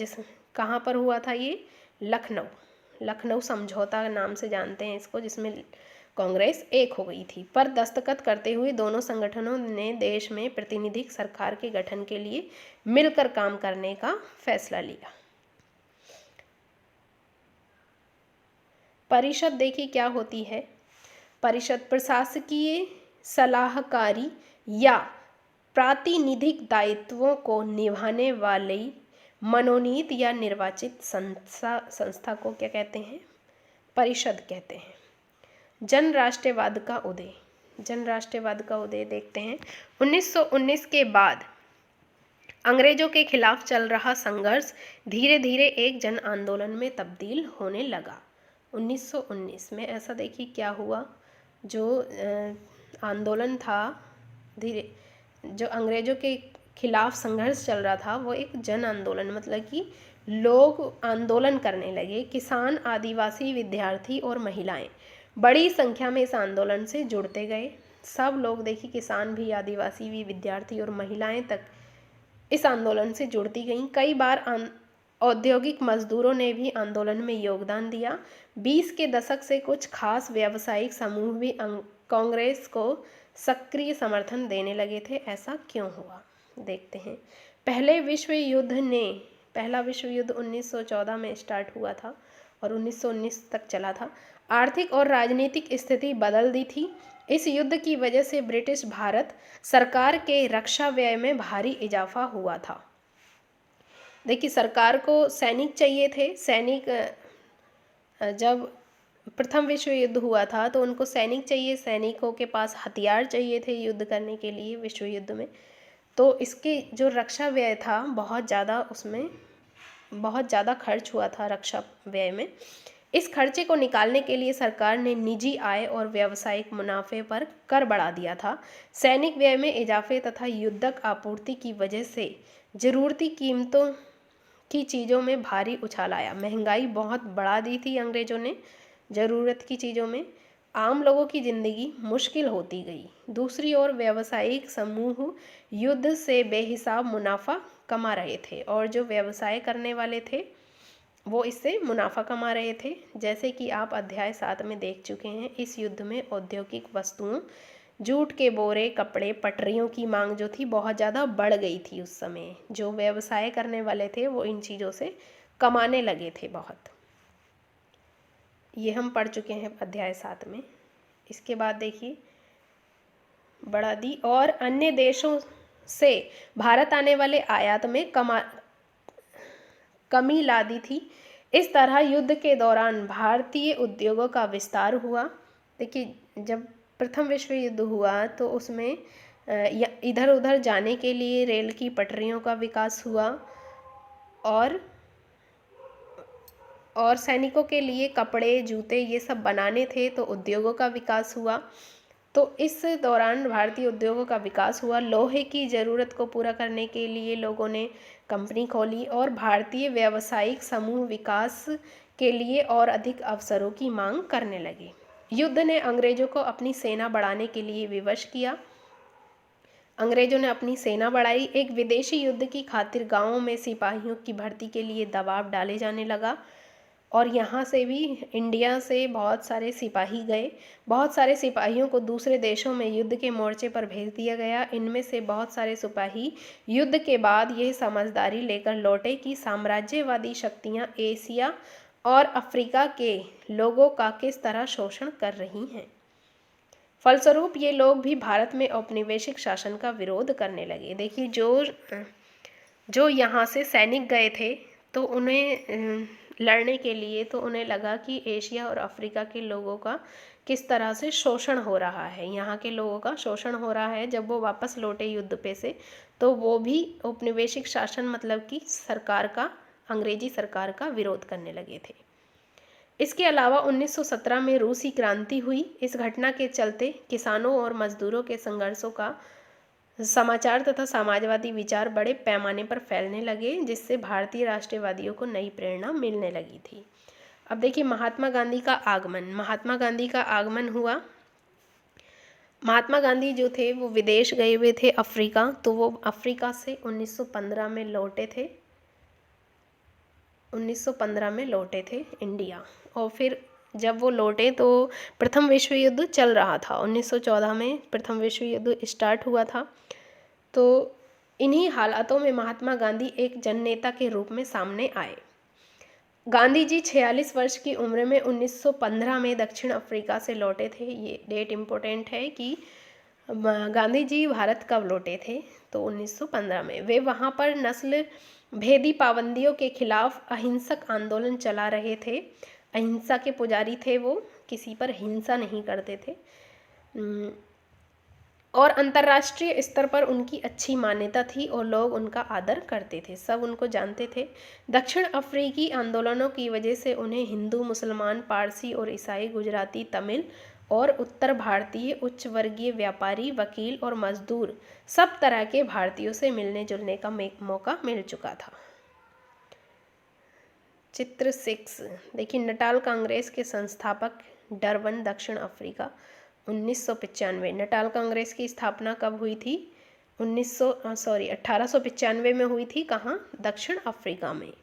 कहाँ पर हुआ था ये, लखनऊ समझौता नाम से जानते हैं इसको, जिसमें कांग्रेस एक हो गई थी, पर दस्तखत करते हुए दोनों संगठनों ने देश में प्रतिनिधिक सरकार के गठन के लिए मिलकर काम करने का फैसला लिया। परिषद देखिए क्या होती है। परिषद प्रशासकीय, सलाहकारी या प्रातिनिधिक दायित्वों को निभाने वाली मनोनीत या निर्वाचित संस्था को क्या कहते हैं, परिषद कहते हैं। जन राष्ट्रवाद का उदय देखते हैं। 1919 के बाद अंग्रेजों के खिलाफ चल रहा संघर्ष धीरे धीरे एक जन आंदोलन में तब्दील होने लगा। 1919 में ऐसा देखिए क्या हुआ, जो आंदोलन था जो अंग्रेजों के खिलाफ संघर्ष चल रहा था, वो एक जन आंदोलन, मतलब कि लोग आंदोलन करने लगे। किसान, आदिवासी, विद्यार्थी और महिलाएं बड़ी संख्या में इस आंदोलन से जुड़ते गए। सब लोग देखिए, किसान भी, आदिवासी भी, विद्यार्थी और महिलाएं तक इस आंदोलन से जुड़ती गईं। कई बार औद्योगिक मजदूरों ने भी आंदोलन में योगदान दिया। 20 के दशक से कुछ खास व्यावसायिक समूह भी कांग्रेस को सक्रिय समर्थन देने लगे थे। ऐसा क्यों हुआ, देखते हैं। पहला विश्व युद्ध 1914 में स्टार्ट हुआ था और 1919 तक चला था। आर्थिक और राजनीतिक स्थिति बदल दी थी। इस युद्ध की वजह से ब्रिटिश भारत सरकार के रक्षा व्यय में भारी इजाफा हुआ था। देखिए, सरकार को सैनिक चाहिए थे। जब प्रथम विश्व युद्ध हुआ था तो उनको सैनिक चाहिए, सैनिकों के पास हथियार चाहिए थे युद्ध करने के लिए विश्व युद्ध में। तो इसके जो रक्षा व्यय था उसमें बहुत ज़्यादा खर्च हुआ था रक्षा व्यय में। इस खर्चे को निकालने के लिए सरकार ने निजी आय और व्यावसायिक मुनाफे पर कर बढ़ा दिया था। सैनिक व्यय में इजाफे तथा युद्धक आपूर्ति की वजह से ज़रूरती कीमतों की चीज़ों में भारी उछाल आया। महंगाई बहुत बढ़ा दी थी अंग्रेज़ों ने। ज़रूरत की चीज़ों में आम लोगों की ज़िंदगी मुश्किल होती गई। दूसरी ओर व्यावसायिक समूह युद्ध से बेहिसाब मुनाफा कमा रहे थे और जो व्यवसाय करने वाले थे वो इससे मुनाफा कमा रहे थे। जैसे कि आप अध्याय 7 में देख चुके हैं, इस युद्ध में औद्योगिक वस्तुओं, जूट के बोरे, कपड़े, पटरियों की मांग जो थी बहुत ज़्यादा बढ़ गई थी। उस समय जो व्यवसाय करने वाले थे वो इन चीज़ों से कमाने लगे थे बहुत। ये हम पढ़ चुके हैं अध्याय 7 में। इसके बाद देखिए, बढ़ा दी और अन्य देशों से भारत आने वाले आयात में कमी ला दी थी। इस तरह युद्ध के दौरान भारतीय उद्योगों का विस्तार हुआ। देखिए, जब प्रथम विश्व युद्ध हुआ तो उसमें इधर उधर जाने के लिए रेल की पटरियों का विकास हुआ और सैनिकों के लिए कपड़े, जूते ये सब बनाने थे तो उद्योगों का विकास हुआ। तो इस दौरान भारतीय उद्योगों का विकास हुआ। लोहे की ज़रूरत को पूरा करने के लिए लोगों ने कंपनी खोली और भारतीय व्यावसायिक समूह विकास के लिए और अधिक अवसरों की मांग करने लगे। युद्ध ने अंग्रेज़ों को अपनी सेना बढ़ाने के लिए विवश किया। अंग्रेज़ों ने अपनी सेना बढ़ाई। एक विदेशी युद्ध की खातिर गाँवों में सिपाहियों की भर्ती के लिए दबाव डाले जाने लगा और यहाँ से भी इंडिया से बहुत सारे सिपाही गए। बहुत सारे सिपाहियों को दूसरे देशों में युद्ध के मोर्चे पर भेज दिया गया। इनमें से बहुत सारे सिपाही युद्ध के बाद यह समझदारी लेकर लौटे कि साम्राज्यवादी शक्तियाँ एशिया और अफ्रीका के लोगों का किस तरह शोषण कर रही हैं। फलस्वरूप ये लोग भी भारत में औपनिवेशिक शासन का विरोध करने लगे। देखिए, जो यहाँ से सैनिक गए थे तो उन्हें लड़ने के लिए तो उन्हें लगा कि एशिया और अफ्रीका के लोगों का किस तरह से शोषण हो रहा है, यहाँ के लोगों का शोषण हो रहा है। जब वो वापस लौटे युद्ध पे से तो वो भी औपनिवेशिक शासन मतलब कि अंग्रेजी सरकार का विरोध करने लगे थे। इसके अलावा 1917 में रूसी क्रांति हुई। इस घटना के चलते किसानों और मजदूरों के संघर्षों का समाचार तथा समाजवादी विचार बड़े पैमाने पर फैलने लगे, जिससे भारतीय राष्ट्रवादियों को नई प्रेरणा मिलने लगी थी। अब देखिए, महात्मा गांधी का आगमन हुआ। महात्मा गांधी जो थे वो विदेश गए हुए थे अफ्रीका, तो वो अफ्रीका से 1915 में लौटे थे। 1915 में लौटे थे इंडिया और फिर जब वो लौटे तो प्रथम विश्व युद्ध चल रहा था। 1914 में प्रथम विश्व युद्ध स्टार्ट हुआ था। तो इन्हीं हालातों में महात्मा गांधी एक जननेता के रूप में सामने आए। गांधी जी 46 वर्ष की उम्र में 1915 में दक्षिण अफ्रीका से लौटे थे। ये डेट इम्पोर्टेंट है कि गांधी जी भारत कब लौटे थे, तो 1915 में। वे वहाँ पर नस्ल भेदी पाबंदियों के खिलाफ अहिंसक आंदोलन चला रहे थे। अहिंसा के पुजारी थे वो, किसी पर हिंसा नहीं करते थे और अंतर्राष्ट्रीय स्तर पर उनकी अच्छी मान्यता थी और लोग उनका आदर करते थे, सब उनको जानते थे। दक्षिण अफ्रीकी आंदोलनों की वजह से उन्हें हिंदू, मुसलमान, पारसी और ईसाई, गुजराती, तमिल और उत्तर भारतीय उच्च वर्गीय व्यापारी, वकील और मजदूर सब तरह के भारतीयों से मिलने जुलने का मौका मिल चुका था। चित्र 6 देखिए, नटाल कांग्रेस के संस्थापक डरबन, दक्षिण अफ्रीका, 1995। नटाल कांग्रेस की स्थापना कब हुई थी? 1895 में हुई थी। कहाँ? दक्षिण अफ्रीका में।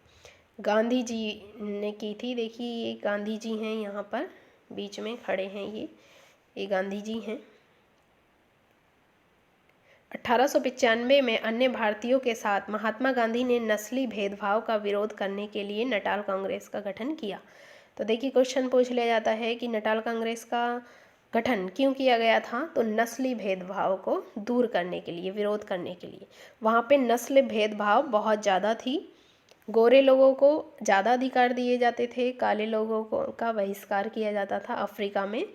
गांधी जी ने की थी। देखिए ये गांधी जी हैं, यहाँ पर बीच में खड़े हैं, ये गांधी जी हैं। 1895 में अन्य भारतीयों के साथ महात्मा गांधी ने नस्ली भेदभाव का विरोध करने के लिए नटाल कांग्रेस का गठन किया। तो देखिए क्वेश्चन पूछ लिया जाता है कि नटाल कांग्रेस का गठन क्यों किया गया था, तो नस्ली भेदभाव को दूर करने के लिए, विरोध करने के लिए। वहाँ पे नस्ल भेदभाव बहुत ज़्यादा थी, गोरे लोगों को ज़्यादा अधिकार दिए जाते थे, काले लोगों को का बहिष्कार किया जाता था अफ्रीका में।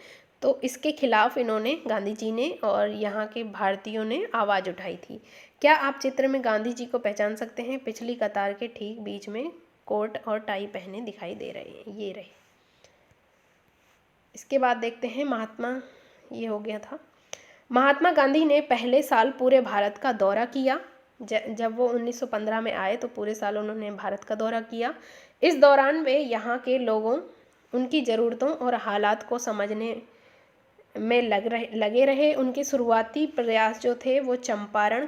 तो इसके खिलाफ इन्होंने, गांधी जी ने और यहाँ के भारतीयों ने आवाज़ उठाई थी। क्या आप चित्र में गांधी जी को पहचान सकते हैं? पिछली कतार के ठीक बीच में कोट और टाई पहने दिखाई दे रहे हैं, ये रहे। इसके बाद देखते हैं महात्मा, ये हो गया था। महात्मा गांधी ने पहले साल पूरे भारत का दौरा किया। जब वो 1915 में आए तो पूरे साल उन्होंने भारत का दौरा किया। इस दौरान वे यहाँ के लोगों, उनकी ज़रूरतों और हालात को समझने में लगे रहे। उनके शुरुआती प्रयास जो थे वो चंपारण,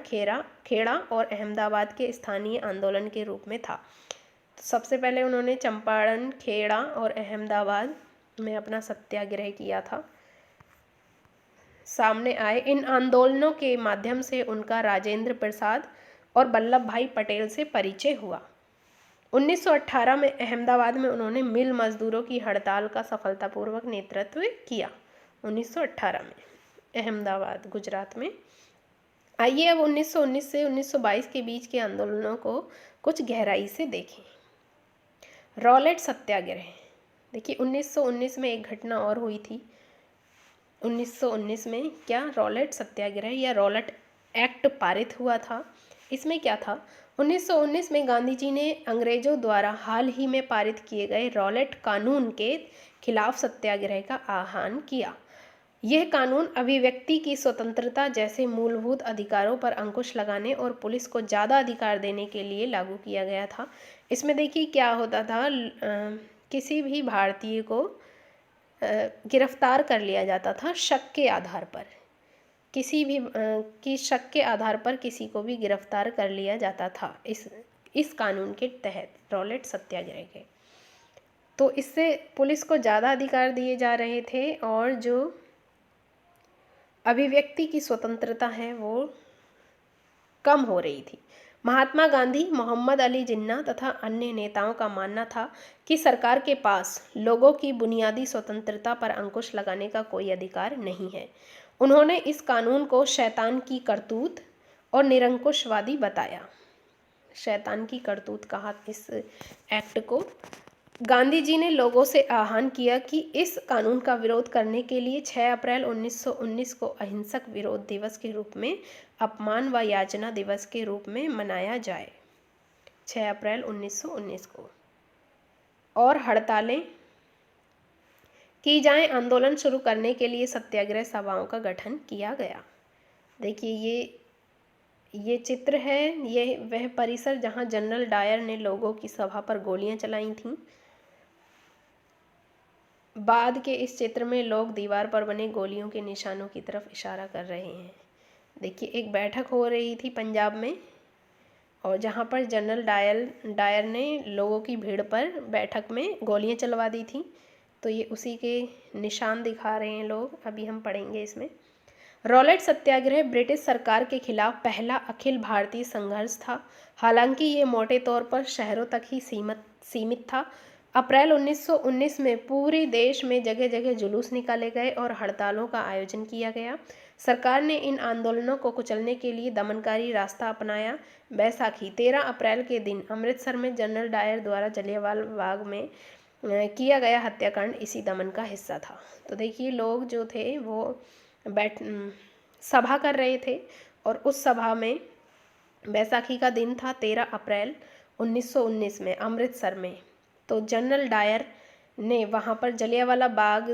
खेड़ा और अहमदाबाद के स्थानीय आंदोलन के रूप में था। तो सबसे पहले उन्होंने चंपारण, खेड़ा और अहमदाबाद में अपना सत्याग्रह किया था, सामने आए। इन आंदोलनों के माध्यम से उनका राजेंद्र प्रसाद और वल्लभ भाई पटेल से परिचय हुआ। 1918 में अहमदाबाद में उन्होंने मिल मजदूरों की हड़ताल का सफलतापूर्वक नेतृत्व किया। 1918 में अहमदाबाद, गुजरात में। आइए अब 1919 से 1922 के बीच के आंदोलनों को कुछ गहराई से देखें। रॉलेट सत्याग्रह। देखिए 1919 में एक घटना और हुई थी। 1919 में क्या, रॉलेट सत्याग्रह या रॉलेट एक्ट पारित हुआ था। इसमें क्या था, 1919 में गांधी जी ने अंग्रेजों द्वारा हाल ही में पारित किए गए रॉलेट कानून के खिलाफ सत्याग्रह का आह्वान किया। यह कानून अभिव्यक्ति की स्वतंत्रता जैसे मूलभूत अधिकारों पर अंकुश लगाने और पुलिस को ज़्यादा अधिकार देने के लिए लागू किया गया था। इसमें देखिए क्या होता था, किसी भी भारतीय को गिरफ्तार कर लिया जाता था शक के आधार पर। किसी भी की शक के आधार पर किसी को भी गिरफ्तार कर लिया जाता था इस कानून के तहत, रॉलेट सत्याग्रह के। तो इससे पुलिस को ज़्यादा अधिकार दिए जा रहे थे और जो अभिव्यक्ति की स्वतंत्रता है वो कम हो रही थी। महात्मा गांधी, मोहम्मद अली जिन्ना तथा अन्य नेताओं का मानना था कि सरकार के पास लोगों की बुनियादी स्वतंत्रता पर अंकुश लगाने का कोई अधिकार नहीं है। उन्होंने इस कानून को शैतान की करतूत और निरंकुशवादी बताया। शैतान की करतूत कहा इस एक्ट को। गांधी जी ने लोगों से आह्वान किया कि इस कानून का विरोध करने के लिए 6 अप्रैल 1919 को अहिंसक विरोध दिवस के रूप में, अपमान व याचना दिवस के रूप में मनाया जाए, 6 अप्रैल 1919 को। और हड़तालें की जाएं। आंदोलन शुरू करने के लिए सत्याग्रह सभाओं का गठन किया गया। देखिए ये चित्र है, ये वह परिसर जहां जनरल डायर ने लोगों की सभा पर गोलियां चलाई थीं। बाद के इस चित्र में लोग दीवार पर बने गोलियों के निशानों की तरफ इशारा कर रहे हैं। देखिए एक बैठक हो रही थी पंजाब में, और जहाँ पर जनरल डायर ने लोगों की भीड़ पर बैठक में गोलियां चलवा दी थी। तो ये उसी के निशान दिखा रहे हैं लोग, अभी हम पढ़ेंगे इसमें। रॉलेट सत्याग्रह ब्रिटिश सरकार के खिलाफ पहला अखिल भारतीय संघर्ष था। हालांकि ये मोटे तौर पर शहरों तक ही सीमित था। अप्रैल 1919 में पूरे देश में जगह जगह जुलूस निकाले गए और हड़तालों का आयोजन किया गया। सरकार ने इन आंदोलनों को कुचलने के लिए दमनकारी रास्ता अपनाया। बैसाखी 13 अप्रैल के दिन अमृतसर में जनरल डायर द्वारा जलियांवाला बाग में किया गया हत्याकांड इसी दमन का हिस्सा था। तो देखिए लोग जो थे वो सभा कर रहे थे, और उस सभा में बैसाखी का दिन था 13 अप्रैल 1919 में अमृतसर में। तो जनरल डायर ने वहाँ पर जलियांवाला बाग,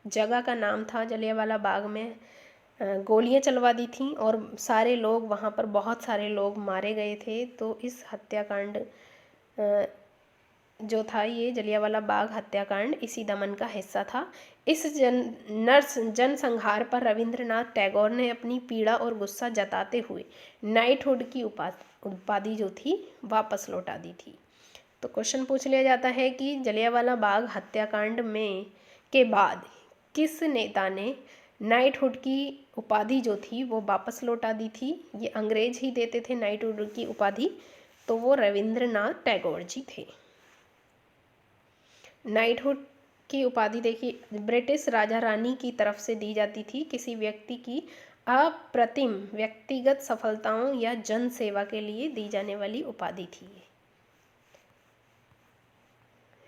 जगह का नाम था जलियांवाला बाग में, गोलियां चलवा दी थीं और सारे लोग वहाँ पर, बहुत सारे लोग मारे गए थे। तो इस हत्याकांड जो था, ये जलियांवाला बाग हत्याकांड इसी दमन का हिस्सा था। इस जनसंहार पर रविंद्रनाथ टैगोर ने अपनी पीड़ा और गुस्सा जताते हुए नाइटहुड की उपाधि जो थी वापस लौटा दी थी। तो क्वेश्चन पूछ लिया जाता है कि जलियांवाला बाग हत्याकांड में के बाद किस नेता ने नाइटहुड की उपाधि जो थी वो वापस लौटा दी थी। ये अंग्रेज ही देते थे नाइटहुड की उपाधि, तो वो रविंद्रनाथ टैगोर जी थे। नाइटहुड की उपाधि देखिए ब्रिटिश राजा रानी की तरफ से दी जाती थी किसी व्यक्ति की अप्रतिम व्यक्तिगत सफलताओं या जन सेवा के लिए दी जाने वाली उपाधि थी।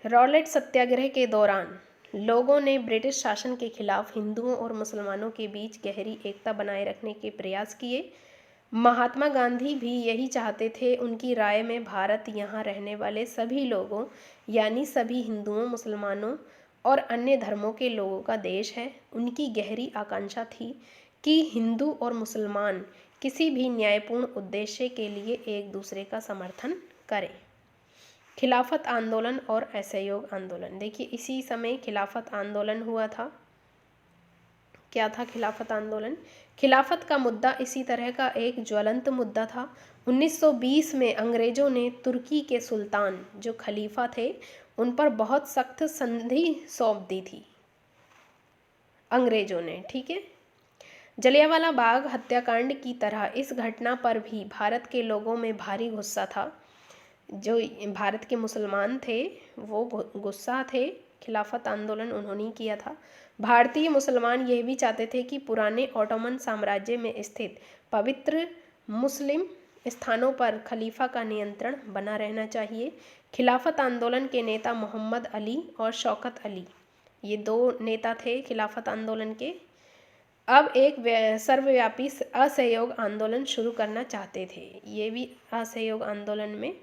रॉलेट सत्याग्रह के दौरान लोगों ने ब्रिटिश शासन के खिलाफ हिंदुओं और मुसलमानों के बीच गहरी एकता बनाए रखने के प्रयास किए। महात्मा गांधी भी यही चाहते थे। उनकी राय में भारत यहाँ रहने वाले सभी लोगों यानी सभी हिंदुओं, मुसलमानों और अन्य धर्मों के लोगों का देश है। उनकी गहरी आकांक्षा थी कि हिंदू और मुसलमान किसी भी न्यायपूर्ण उद्देश्य के लिए एक दूसरे का समर्थन करें। खिलाफत आंदोलन और असहयोग आंदोलन, देखिए इसी समय खिलाफत आंदोलन हुआ था। क्या था खिलाफत आंदोलन? खिलाफत का मुद्दा इसी तरह का एक ज्वलंत मुद्दा था। 1920 में अंग्रेजों ने तुर्की के सुल्तान जो खलीफा थे उन पर बहुत सख्त संधि सौंप दी थी अंग्रेजों ने, ठीक है। जलियांवाला बाग हत्याकांड की तरह इस घटना पर भी भारत के लोगों में भारी गुस्सा था। जो भारत के मुसलमान थे वो गुस्सा थे। खिलाफत आंदोलन उन्होंने किया था। भारतीय मुसलमान यह भी चाहते थे कि पुराने ऑटोमन साम्राज्य में स्थित पवित्र मुस्लिम स्थानों पर खलीफा का नियंत्रण बना रहना चाहिए। खिलाफत आंदोलन के नेता मोहम्मद अली और शौकत अली, ये दो नेता थे खिलाफत आंदोलन के। अब एक सर्वव्यापी असहयोग आंदोलन शुरू करना चाहते थे। ये भी असहयोग आंदोलन में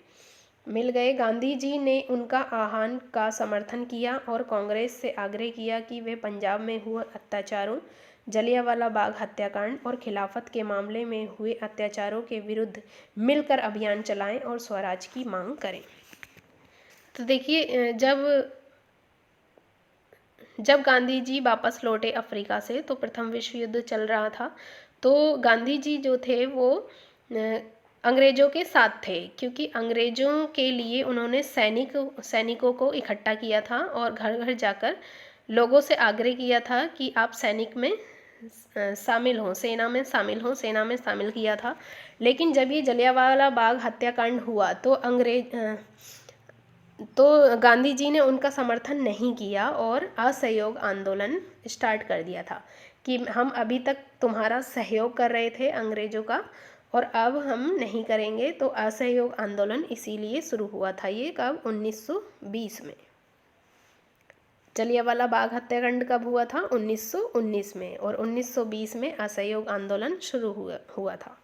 मिल गए। गांधी जी ने उनका आह्वान का समर्थन किया और कांग्रेस से आग्रह किया कि वे पंजाब में हुए अत्याचारों, जलियांवाला बाग हत्याकांड और खिलाफत के मामले में हुए अत्याचारों के विरुद्ध मिलकर अभियान चलाएं और स्वराज की मांग करें। तो देखिए जब गांधी जी वापस लौटे अफ्रीका से तो प्रथम विश्व युद्ध चल रहा था। तो गांधी जी जो थे वो अंग्रेजों के साथ थे, क्योंकि अंग्रेजों के लिए उन्होंने सैनिकों को इकट्ठा किया था और घर घर जाकर लोगों से आग्रह किया था कि आप सैनिक में शामिल हों, सेना में शामिल किया था। लेकिन जब ये जलियांवाला बाग हत्याकांड हुआ तो गांधी जी ने उनका समर्थन नहीं किया और असहयोग आंदोलन स्टार्ट कर दिया था कि हम अभी तक तुम्हारा सहयोग कर रहे थे अंग्रेजों का और अब हम नहीं करेंगे। तो असहयोग आंदोलन इसीलिए शुरू हुआ था। ये कब? 1920 में। जलियांवाला बाग हत्याकांड कब हुआ था? 1919 में। और 1920 में असहयोग आंदोलन शुरू हुआ था।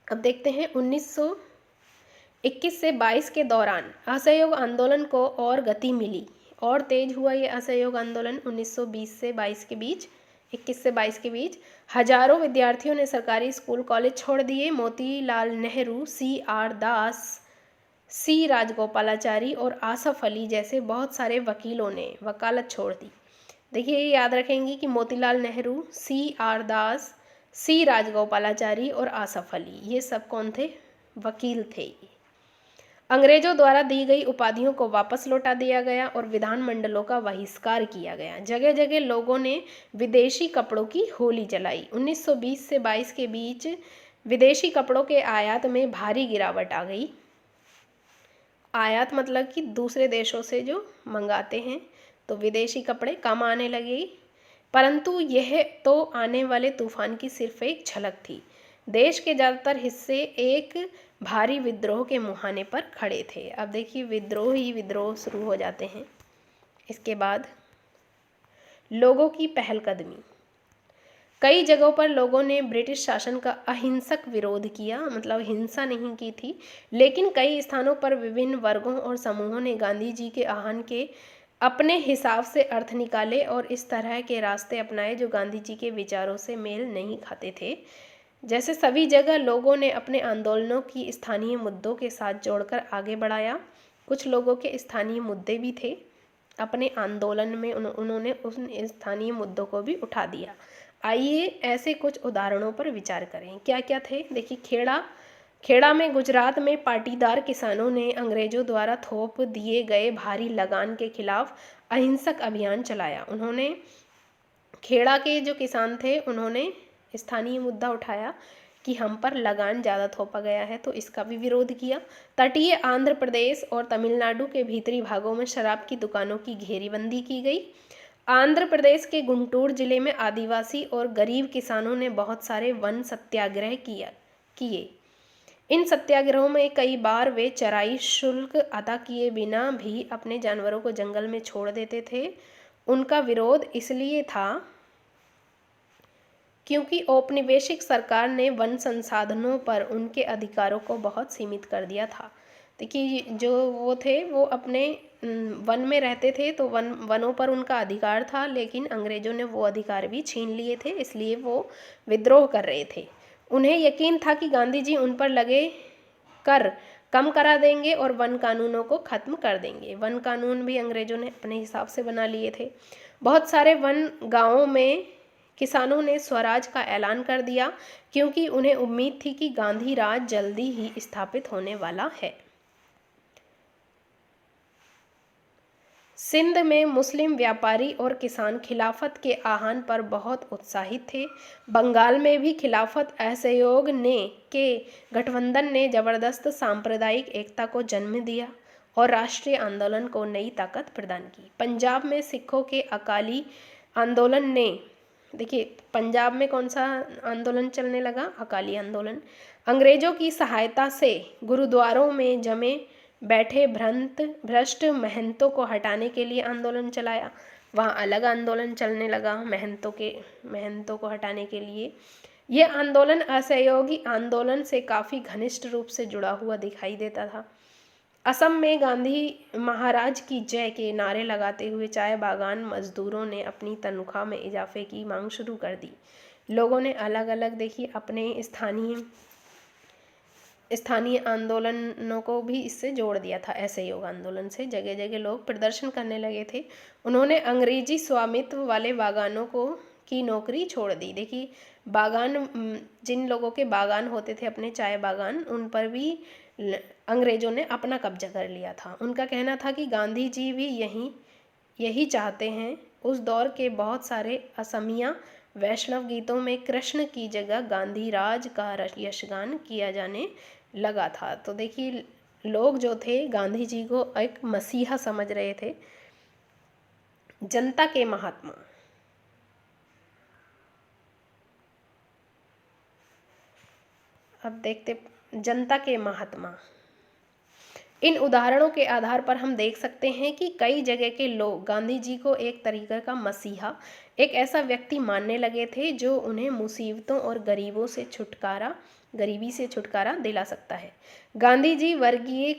अब देखते हैं 1921 से 22 के दौरान असहयोग आंदोलन को और गति मिली और तेज हुआ। ये असहयोग आंदोलन 1920 से 22 के बीच, 21 से 22 के बीच हजारों विद्यार्थियों ने सरकारी स्कूल कॉलेज छोड़ दिए। मोतीलाल नेहरू, C.R. दास, C. राजगोपालाचारी और आसफ अली जैसे बहुत सारे वकीलों ने वकालत छोड़ दी। देखिए ये याद रखेंगे कि मोतीलाल नेहरू, C.R. दास, C. राजगोपालाचारी और आसफ अली, ये सब कौन थे? वकील थे। अंग्रेजों द्वारा दी गई उपाधियों को वापस लौटा दिया गया और विधानमंडलों का बहिष्कार किया गया। जगह जगह लोगों ने विदेशी कपड़ों की होली जलाई। 1920 से 22 के बीच विदेशी कपड़ों के आयात में भारी गिरावट आ गई। आयात मतलब कि दूसरे देशों से जो मंगाते हैं, तो विदेशी कपड़े कम आने लगे। परंतु यह तो आने वाले तूफान की सिर्फ एक झलक थी। देश के ज़्यादातर हिस्से एक भारी विद्रोह के मुहाने पर खड़े थे। अब देखिए विद्रोह शुरू हो जाते हैं। इसके बाद लोगों की पहलकदमी। कई जगहों पर लोगों ने ब्रिटिश शासन का अहिंसक विरोध किया, मतलब हिंसा नहीं की थी। लेकिन कई स्थानों पर विभिन्न वर्गों और समूहों ने गांधी जी के आह्वान के अपने हिसाब से अर्थ निकाले और इस तरह के रास्ते अपनाए जो गांधी जी के विचारों से मेल नहीं खाते थे। जैसे सभी जगह लोगों ने अपने आंदोलनों की स्थानीय मुद्दों के साथ जोड़कर आगे बढ़ाया। कुछ लोगों के स्थानीय मुद्दे भी थे, अपने आंदोलन में उन्होंने उन स्थानीय मुद्दों को भी उठा दिया। आइए ऐसे कुछ उदाहरणों पर विचार करें। क्या क्या थे? देखिए खेड़ा में गुजरात में पाटीदार किसानों ने अंग्रेजों द्वारा थोप दिए गए भारी लगान के खिलाफ अहिंसक अभियान चलाया। उन्होंने खेड़ा के जो किसान थे उन्होंने स्थानीय मुद्दा उठाया कि हम पर लगान ज़्यादा थोपा गया है, तो इसका भी विरोध किया। तटीय आंध्र प्रदेश और तमिलनाडु के भीतरी भागों में शराब की दुकानों की घेरीबंदी की गई। आंध्र प्रदेश के गुंटूर जिले में आदिवासी और गरीब किसानों ने बहुत सारे वन सत्याग्रह किए। इन सत्याग्रहों में कई बार वे चराई शुल्क अदा किए बिना भी अपने जानवरों को जंगल में छोड़ देते थे। उनका विरोध इसलिए था क्योंकि औपनिवेशिक सरकार ने वन संसाधनों पर उनके अधिकारों को बहुत सीमित कर दिया था। देखिए, जो वो थे वो अपने वन में रहते थे, तो वनों पर उनका अधिकार था, लेकिन अंग्रेजों ने वो अधिकार भी छीन लिए थे, इसलिए वो विद्रोह कर रहे थे। उन्हें यकीन था कि गांधी जी उन पर लगे कर कम करा देंगे और वन कानूनों को ख़त्म कर देंगे। वन कानून भी अंग्रेजों ने अपने हिसाब से बना लिए थे। बहुत सारे वन गांवों में किसानों ने स्वराज का ऐलान कर दिया, क्योंकि उन्हें उम्मीद थी कि गांधी राज जल्दी ही स्थापित होने वाला है। सिंध में मुस्लिम व्यापारी और किसान खिलाफत के आह्वान पर बहुत उत्साहित थे। बंगाल में भी खिलाफत असहयोग के गठबंधन ने जबरदस्त सांप्रदायिक एकता को जन्म दिया और राष्ट्रीय आंदोलन को नई ताकत प्रदान की। पंजाब में सिखों के अकाली आंदोलन ने, देखिए पंजाब में कौन सा आंदोलन चलने लगा? अकाली आंदोलन। अंग्रेजों की सहायता से गुरुद्वारों में जमे बैठे भ्रष्ट महंतों को हटाने के लिए आंदोलन चलाया। वहाँ अलग आंदोलन चलने लगा महंतों को हटाने के लिए। ये आंदोलन असहयोगी आंदोलन से काफ़ी घनिष्ठ रूप से जुड़ा हुआ दिखाई देता था। असम में गांधी महाराज की जय के नारे लगाते हुए चाय बागान मजदूरों ने अपनी तनख्वाह में इजाफे की मांग शुरू कर दी। लोगों ने अलग अलग, देखिए, अपने स्थानीय आंदोलनों को भी इससे जोड़ दिया था। असहयोग आंदोलन से जगह जगह लोग प्रदर्शन करने लगे थे। उन्होंने अंग्रेजी स्वामित्व वाले बागानों की नौकरी छोड़ दी। देखिए, बागान, जिन लोगों के बागान होते थे अपने चाय बागान, उन पर भी अंग्रेजों ने अपना कब्जा कर लिया था। उनका कहना था कि गांधी जी भी यही चाहते हैं। उस दौर के बहुत सारे असमिया वैष्णव गीतों में कृष्ण की जगह गांधी राज का यशगान किया जाने लगा था। तो देखिए, लोग जो थे गांधी जी को एक मसीहा समझ रहे थे। जनता के महात्मा, अब देखते जनता के महात्मा। इन उदाहरणों के आधार पर हम देख सकते हैं कि कई जगह के लोग गांधी जी को एक तरीके का मसीहा, एक ऐसा व्यक्ति मानने लगे थे जो उन्हें मुसीबतों और गरीबी से छुटकारा दिला सकता है। गांधी जी वर्गीय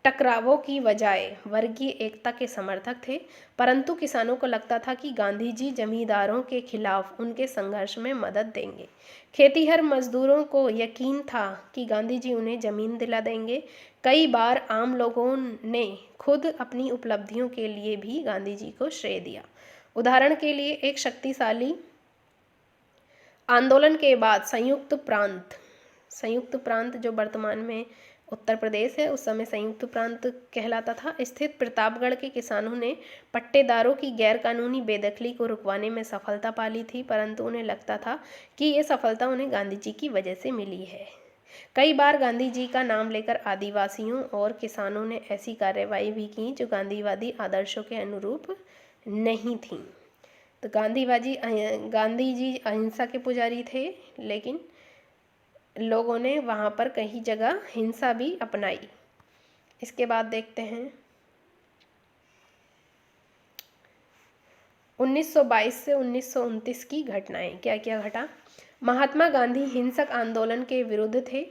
टकरावों की बजाय वर्गीय एकता के समर्थक थे, परंतु किसानों को लगता था कि गांधी जी जमींदारों के खिलाफ उनके संघर्ष में मदद देंगे। खेतीहर मजदूरों को यकीन था कि गांधी जी उन्हें जमीन दिला देंगे। कई बार आम लोगों ने खुद अपनी उपलब्धियों के लिए भी गांधी जी को श्रेय दिया। उदाहरण के लिए, एक शक्तिशाली आंदोलन के बाद संयुक्त प्रांत जो वर्तमान में उत्तर प्रदेश है, उस समय संयुक्त प्रांत कहलाता था, स्थित प्रतापगढ़ के किसानों ने पट्टेदारों की गैरकानूनी बेदखली को रुकवाने में सफलता पा ली थी, परंतु उन्हें लगता था कि ये सफलता उन्हें गांधी जी की वजह से मिली है। कई बार गांधी जी का नाम लेकर आदिवासियों और किसानों ने ऐसी कार्रवाई भी की जो गांधीवादी आदर्शों के अनुरूप नहीं थी। तो गांधी जी अहिंसा के पुजारी थे, लेकिन लोगों ने वहाँ पर कई जगह हिंसा भी अपनाई। इसके बाद देखते हैं 1922 से 1929 की घटनाएं। क्या क्या घटा? महात्मा गांधी हिंसक आंदोलन के विरुद्ध थे।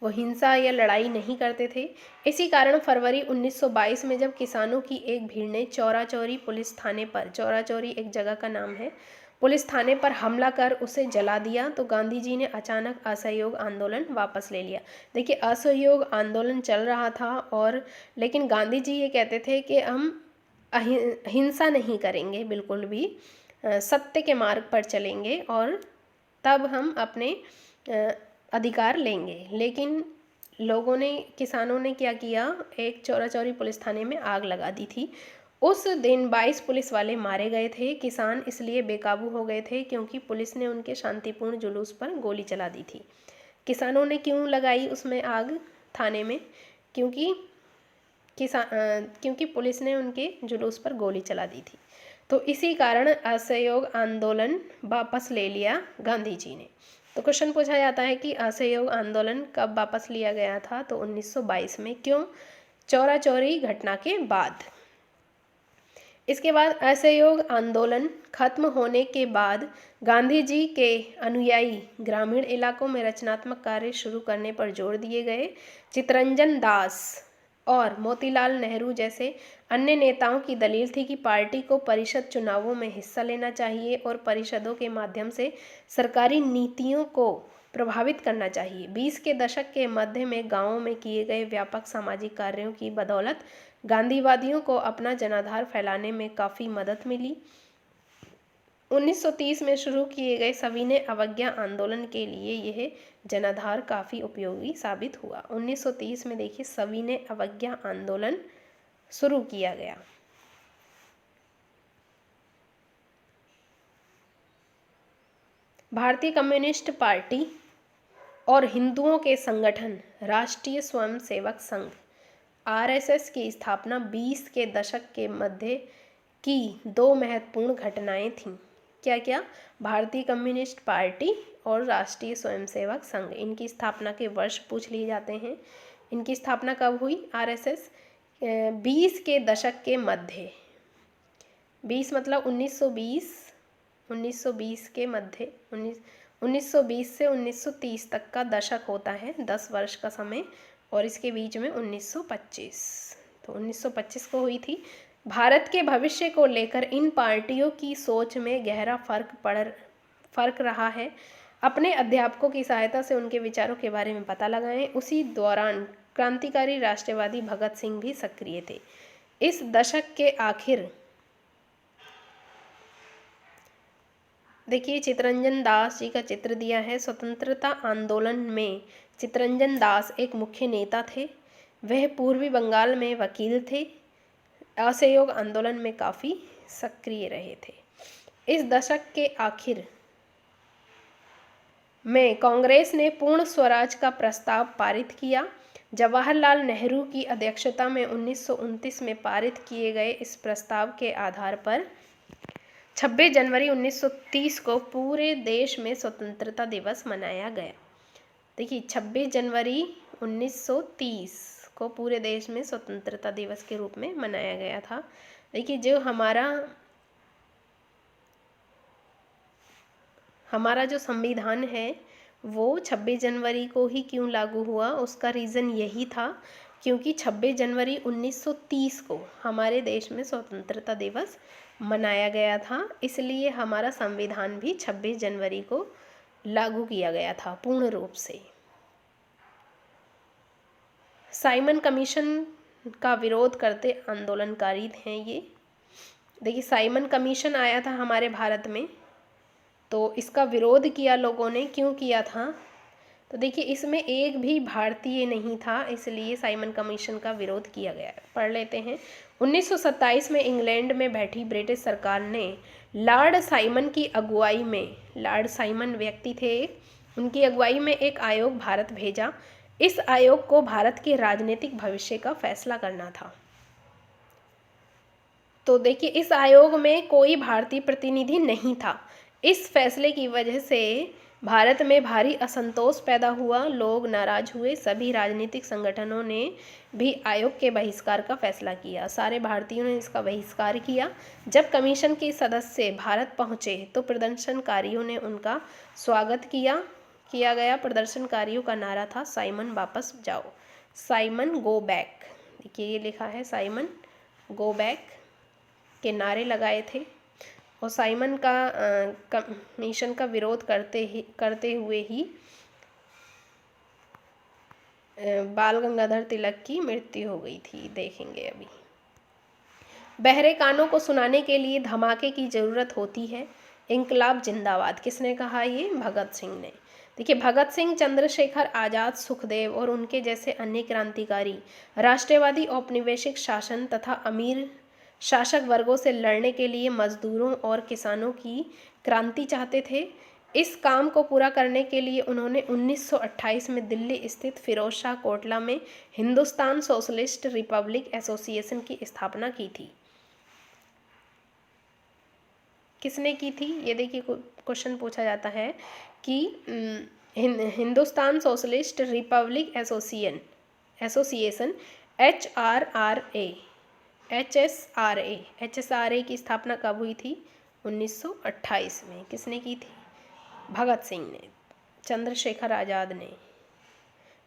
वो हिंसा या लड़ाई नहीं करते थे। इसी कारण फरवरी 1922 में जब किसानों की एक भीड़ ने चौरा-चौरी पुलिस थाने पर, चौरा-चौरी एक जगह का नाम है, पुलिस थाने पर हमला कर उसे जला दिया, तो गांधी जी ने अचानक असहयोग आंदोलन वापस ले लिया। देखिए, असहयोग आंदोलन चल रहा था लेकिन गांधी जी ये कहते थे कि हम हिंसा नहीं करेंगे, बिल्कुल भी सत्य के मार्ग पर चलेंगे और तब हम अपने अधिकार लेंगे। लेकिन लोगों ने, किसानों ने क्या किया, एक चौरा चौरी पुलिस थाने में आग लगा दी थी। उस दिन 22 पुलिस वाले मारे गए थे। किसान इसलिए बेकाबू हो गए थे क्योंकि पुलिस ने उनके शांतिपूर्ण जुलूस पर गोली चला दी थी। किसानों ने क्यों लगाई उसमें आग थाने में? क्योंकि क्योंकि पुलिस ने उनके जुलूस पर गोली चला दी थी। तो इसी कारण असहयोग आंदोलन वापस ले लिया गांधी जी ने। तो क्वेश्चन पूछा जाता है कि असहयोग आंदोलन कब वापस लिया गया था? तो 1922 में। क्यों? चौरा चौरी घटना के बाद। इसके बाद असहयोग आंदोलन खत्म होने के बाद गांधी जी के अनुयायी ग्रामीण इलाकों में रचनात्मक कार्य शुरू करने पर जोर दिए गए। चित्तरंजन दास और मोतीलाल नेहरू जैसे अन्य नेताओं की दलील थी कि पार्टी को परिषद चुनावों में हिस्सा लेना चाहिए और परिषदों के माध्यम से सरकारी नीतियों को प्रभावित करना चाहिए। 20 के दशक के मध्य में गांवों में किए गए व्यापक सामाजिक कार्यों की बदौलत गांधीवादियों को अपना जनाधार फैलाने में काफ़ी मदद मिली। 1930 में शुरू किए गए सविनय अवज्ञा आंदोलन के लिए यह जनाधार काफ़ी उपयोगी साबित हुआ। 1930 में देखिए सविनय अवज्ञा आंदोलन शुरू किया गया। भारतीय कम्युनिस्ट पार्टी और हिंदुओं के संगठन राष्ट्रीय स्वयंसेवक संघ आरएसएस की स्थापना 20 के दशक के मध्य की दो महत्वपूर्ण घटनाएं थीं। क्या क्या? भारतीय कम्युनिस्ट पार्टी और राष्ट्रीय स्वयंसेवक संघ, इनकी स्थापना के वर्ष पूछ लिए जाते हैं। इनकी स्थापना कब हुई? आरएसएस 20 के दशक के मध्य, 20 मतलब 1920 के मध्य, 1920 से 1930 तक का दशक होता है, 10 वर्ष का समय, और इसके बीच में 1925, तो 1925 को हुई थी। भारत के भविष्य को लेकर इन पार्टियों की सोच में गहरा फर्क रहा है। अपने अध्यापकों की सहायता से उनके विचारों के बारे में पता लगाएं। उसी दौरान क्रांतिकारी राष्ट्रवादी भगत सिंह भी सक्रिय थे। इस दशक के आखिर देखिए चित्तरंजन दास जी का चित्र दिया है। स्वतंत्रता आंदोलन में चित्तरंजन दास एक मुख्य नेता थे। वह पूर्वी बंगाल में वकील थे। असहयोग आंदोलन में काफ़ी सक्रिय रहे थे। इस दशक के आखिर में कांग्रेस ने पूर्ण स्वराज का प्रस्ताव पारित किया। जवाहरलाल नेहरू की अध्यक्षता में 1929 में पारित किए गए इस प्रस्ताव के आधार पर 26 जनवरी 1930 को पूरे देश में स्वतंत्रता दिवस मनाया गया। देखिए 26 जनवरी 1930 को पूरे देश में स्वतंत्रता दिवस के रूप में मनाया गया था। देखिए जो हमारा जो संविधान है वो 26 जनवरी को ही क्यों लागू हुआ, उसका रीज़न यही था क्योंकि 26 जनवरी 1930 को हमारे देश में स्वतंत्रता दिवस मनाया गया था, इसलिए हमारा संविधान भी 26 जनवरी को लागू किया गया था पूर्ण रूप से। साइमन कमीशन का विरोध करते आंदोलनकारी हैं ये। देखिए साइमन कमीशन आया था हमारे भारत में, तो इसका विरोध किया लोगों ने। क्यों किया था? तो देखिए इसमें एक भी भारतीय नहीं था, इसलिए साइमन कमीशन का विरोध किया गया। पढ़ लेते हैं। 1927 में इंग्लैंड में बैठी ब्रिटिश सरकार ने लॉर्ड साइमन की अगुवाई में, लॉर्ड साइमन व्यक्ति थे, उनकी अगुवाई में एक आयोग भारत भेजा। इस आयोग को भारत के राजनीतिक भविष्य का फैसला करना था। तो देखिए इस आयोग में कोई भारतीय प्रतिनिधि नहीं था। इस फैसले की वजह से भारत में भारी असंतोष पैदा हुआ, लोग नाराज हुए। सभी राजनीतिक संगठनों ने भी आयोग के बहिष्कार का फैसला किया। सारे भारतीयों ने इसका बहिष्कार किया। जब कमीशन के सदस्य भारत पहुंचे तो प्रदर्शनकारियों ने उनका स्वागत किया गया। प्रदर्शनकारियों का नारा था साइमन वापस जाओ, साइमन गो बैक। देखिए ये लिखा है साइमन गो बैक के नारे लगाए थे। और साइमन का कमीशन का विरोध करते हुए ही बाल गंगाधर तिलक की मृत्यु हो गई थी। देखेंगे अभी। बहरे कानों को सुनाने के लिए धमाके की ज़रूरत होती है। इंकलाब जिंदाबाद किसने कहा? ये भगत सिंह ने। देखिए, भगत सिंह, चंद्रशेखर आजाद, सुखदेव और उनके जैसे अन्य क्रांतिकारी राष्ट्रवादी औपनिवेशिक शासन तथा अमीर शासक वर्गों से लड़ने के लिए मजदूरों और किसानों की क्रांति चाहते थे। इस काम को पूरा करने के लिए उन्होंने 1928 में दिल्ली स्थित फिरोज शाह कोटला में हिंदुस्तान सोशलिस्ट रिपब्लिक एसोसिएशन की स्थापना की थी। किसने की थी? ये देखिए, क्वेश्चन पूछा जाता है कि Hindustan socialist Republic association HSRA की स्थापना कब हुई थी? 1928 में। किसने की थी? भगत सिंह ने। चंद्रशेखर आज़ाद ने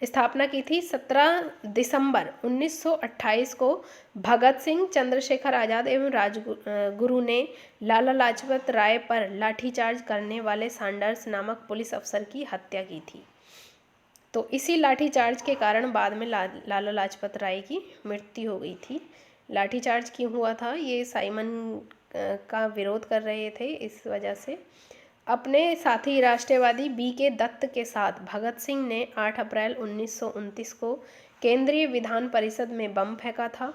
स्थापना की थी 17 दिसंबर 1928 को। भगत सिंह, चंद्रशेखर आज़ाद एवं राजगुरु ने लाला लाजपत राय पर लाठीचार्ज करने वाले सैंडर्स नामक पुलिस अफसर की हत्या की थी। तो इसी लाठीचार्ज के कारण बाद में लाला लाजपत राय की मृत्यु हो गई थी। लाठीचार्ज क्यों हुआ था? ये साइमन का विरोध कर रहे थे, इस वजह से। अपने साथी राष्ट्रवादी B.K. दत्त के साथ भगत सिंह ने 8 अप्रैल 1929 को केंद्रीय विधान परिषद में बम फेंका था।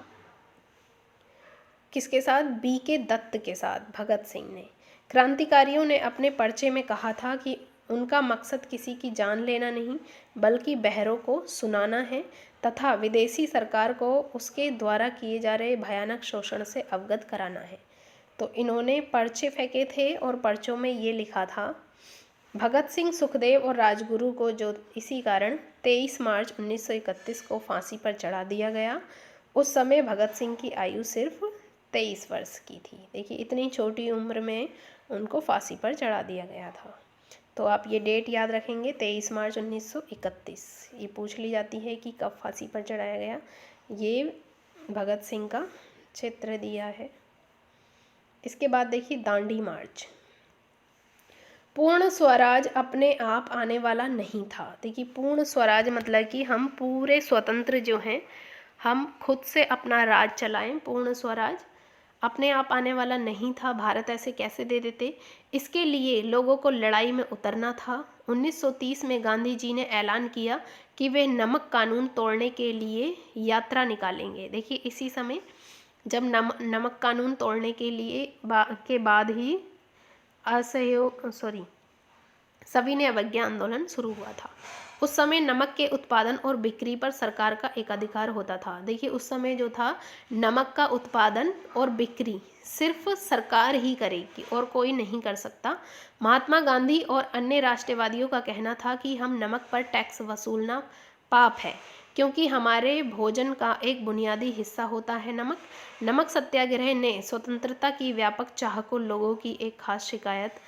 किसके साथ? B.K. दत्त के साथ भगत सिंह ने। क्रांतिकारियों ने अपने पर्चे में कहा था कि उनका मकसद किसी की जान लेना नहीं, बल्कि बहरों को सुनाना है तथा विदेशी सरकार को उसके द्वारा किए जा रहे भयानक शोषण से अवगत कराना है। तो इन्होंने पर्चे फेंके थे और पर्चों में ये लिखा था। भगत सिंह, सुखदेव और राजगुरु को जो इसी कारण 23 मार्च 1931 को फांसी पर चढ़ा दिया गया। उस समय भगत सिंह की आयु सिर्फ 23 वर्ष की थी। देखिए, इतनी छोटी उम्र में उनको फांसी पर चढ़ा दिया गया था। तो आप ये डेट याद रखेंगे, 23 मार्च 1931। ये पूछ ली जाती है कि कब फांसी पर चढ़ाया गया। ये भगत सिंह का चित्र दिया है। इसके बाद देखिए, दांडी मार्च। पूर्ण स्वराज अपने आप आने वाला नहीं था। देखिए, पूर्ण स्वराज मतलब कि हम पूरे स्वतंत्र जो हैं, हम खुद से अपना राज चलाएं। पूर्ण स्वराज अपने आप आने वाला नहीं था। भारत ऐसे कैसे दे देते? इसके लिए लोगों को लड़ाई में उतरना था। 1930 में गांधी जी ने ऐलान किया कि वे नमक कानून तोड़ने के लिए यात्रा निकालेंगे। देखिए, इसी समय जब नमक कानून तोड़ने के लिए के बाद ही सविनय अवज्ञा आंदोलन शुरू हुआ था। उस समय नमक के उत्पादन और बिक्री पर सरकार का एक अधिकार होता था। देखिए, उस समय जो था, नमक का उत्पादन और बिक्री सिर्फ सरकार ही करेगी और कोई नहीं कर सकता। महात्मा गांधी और अन्य राष्ट्रवादियों का कहना था कि हम नमक पर टैक्स वसूलना पाप है, क्योंकि हमारे भोजन का एक बुनियादी हिस्सा होता है नमक। नमक सत्याग्रह ने स्वतंत्रता की व्यापक चाह को लोगों की एक खास शिकायत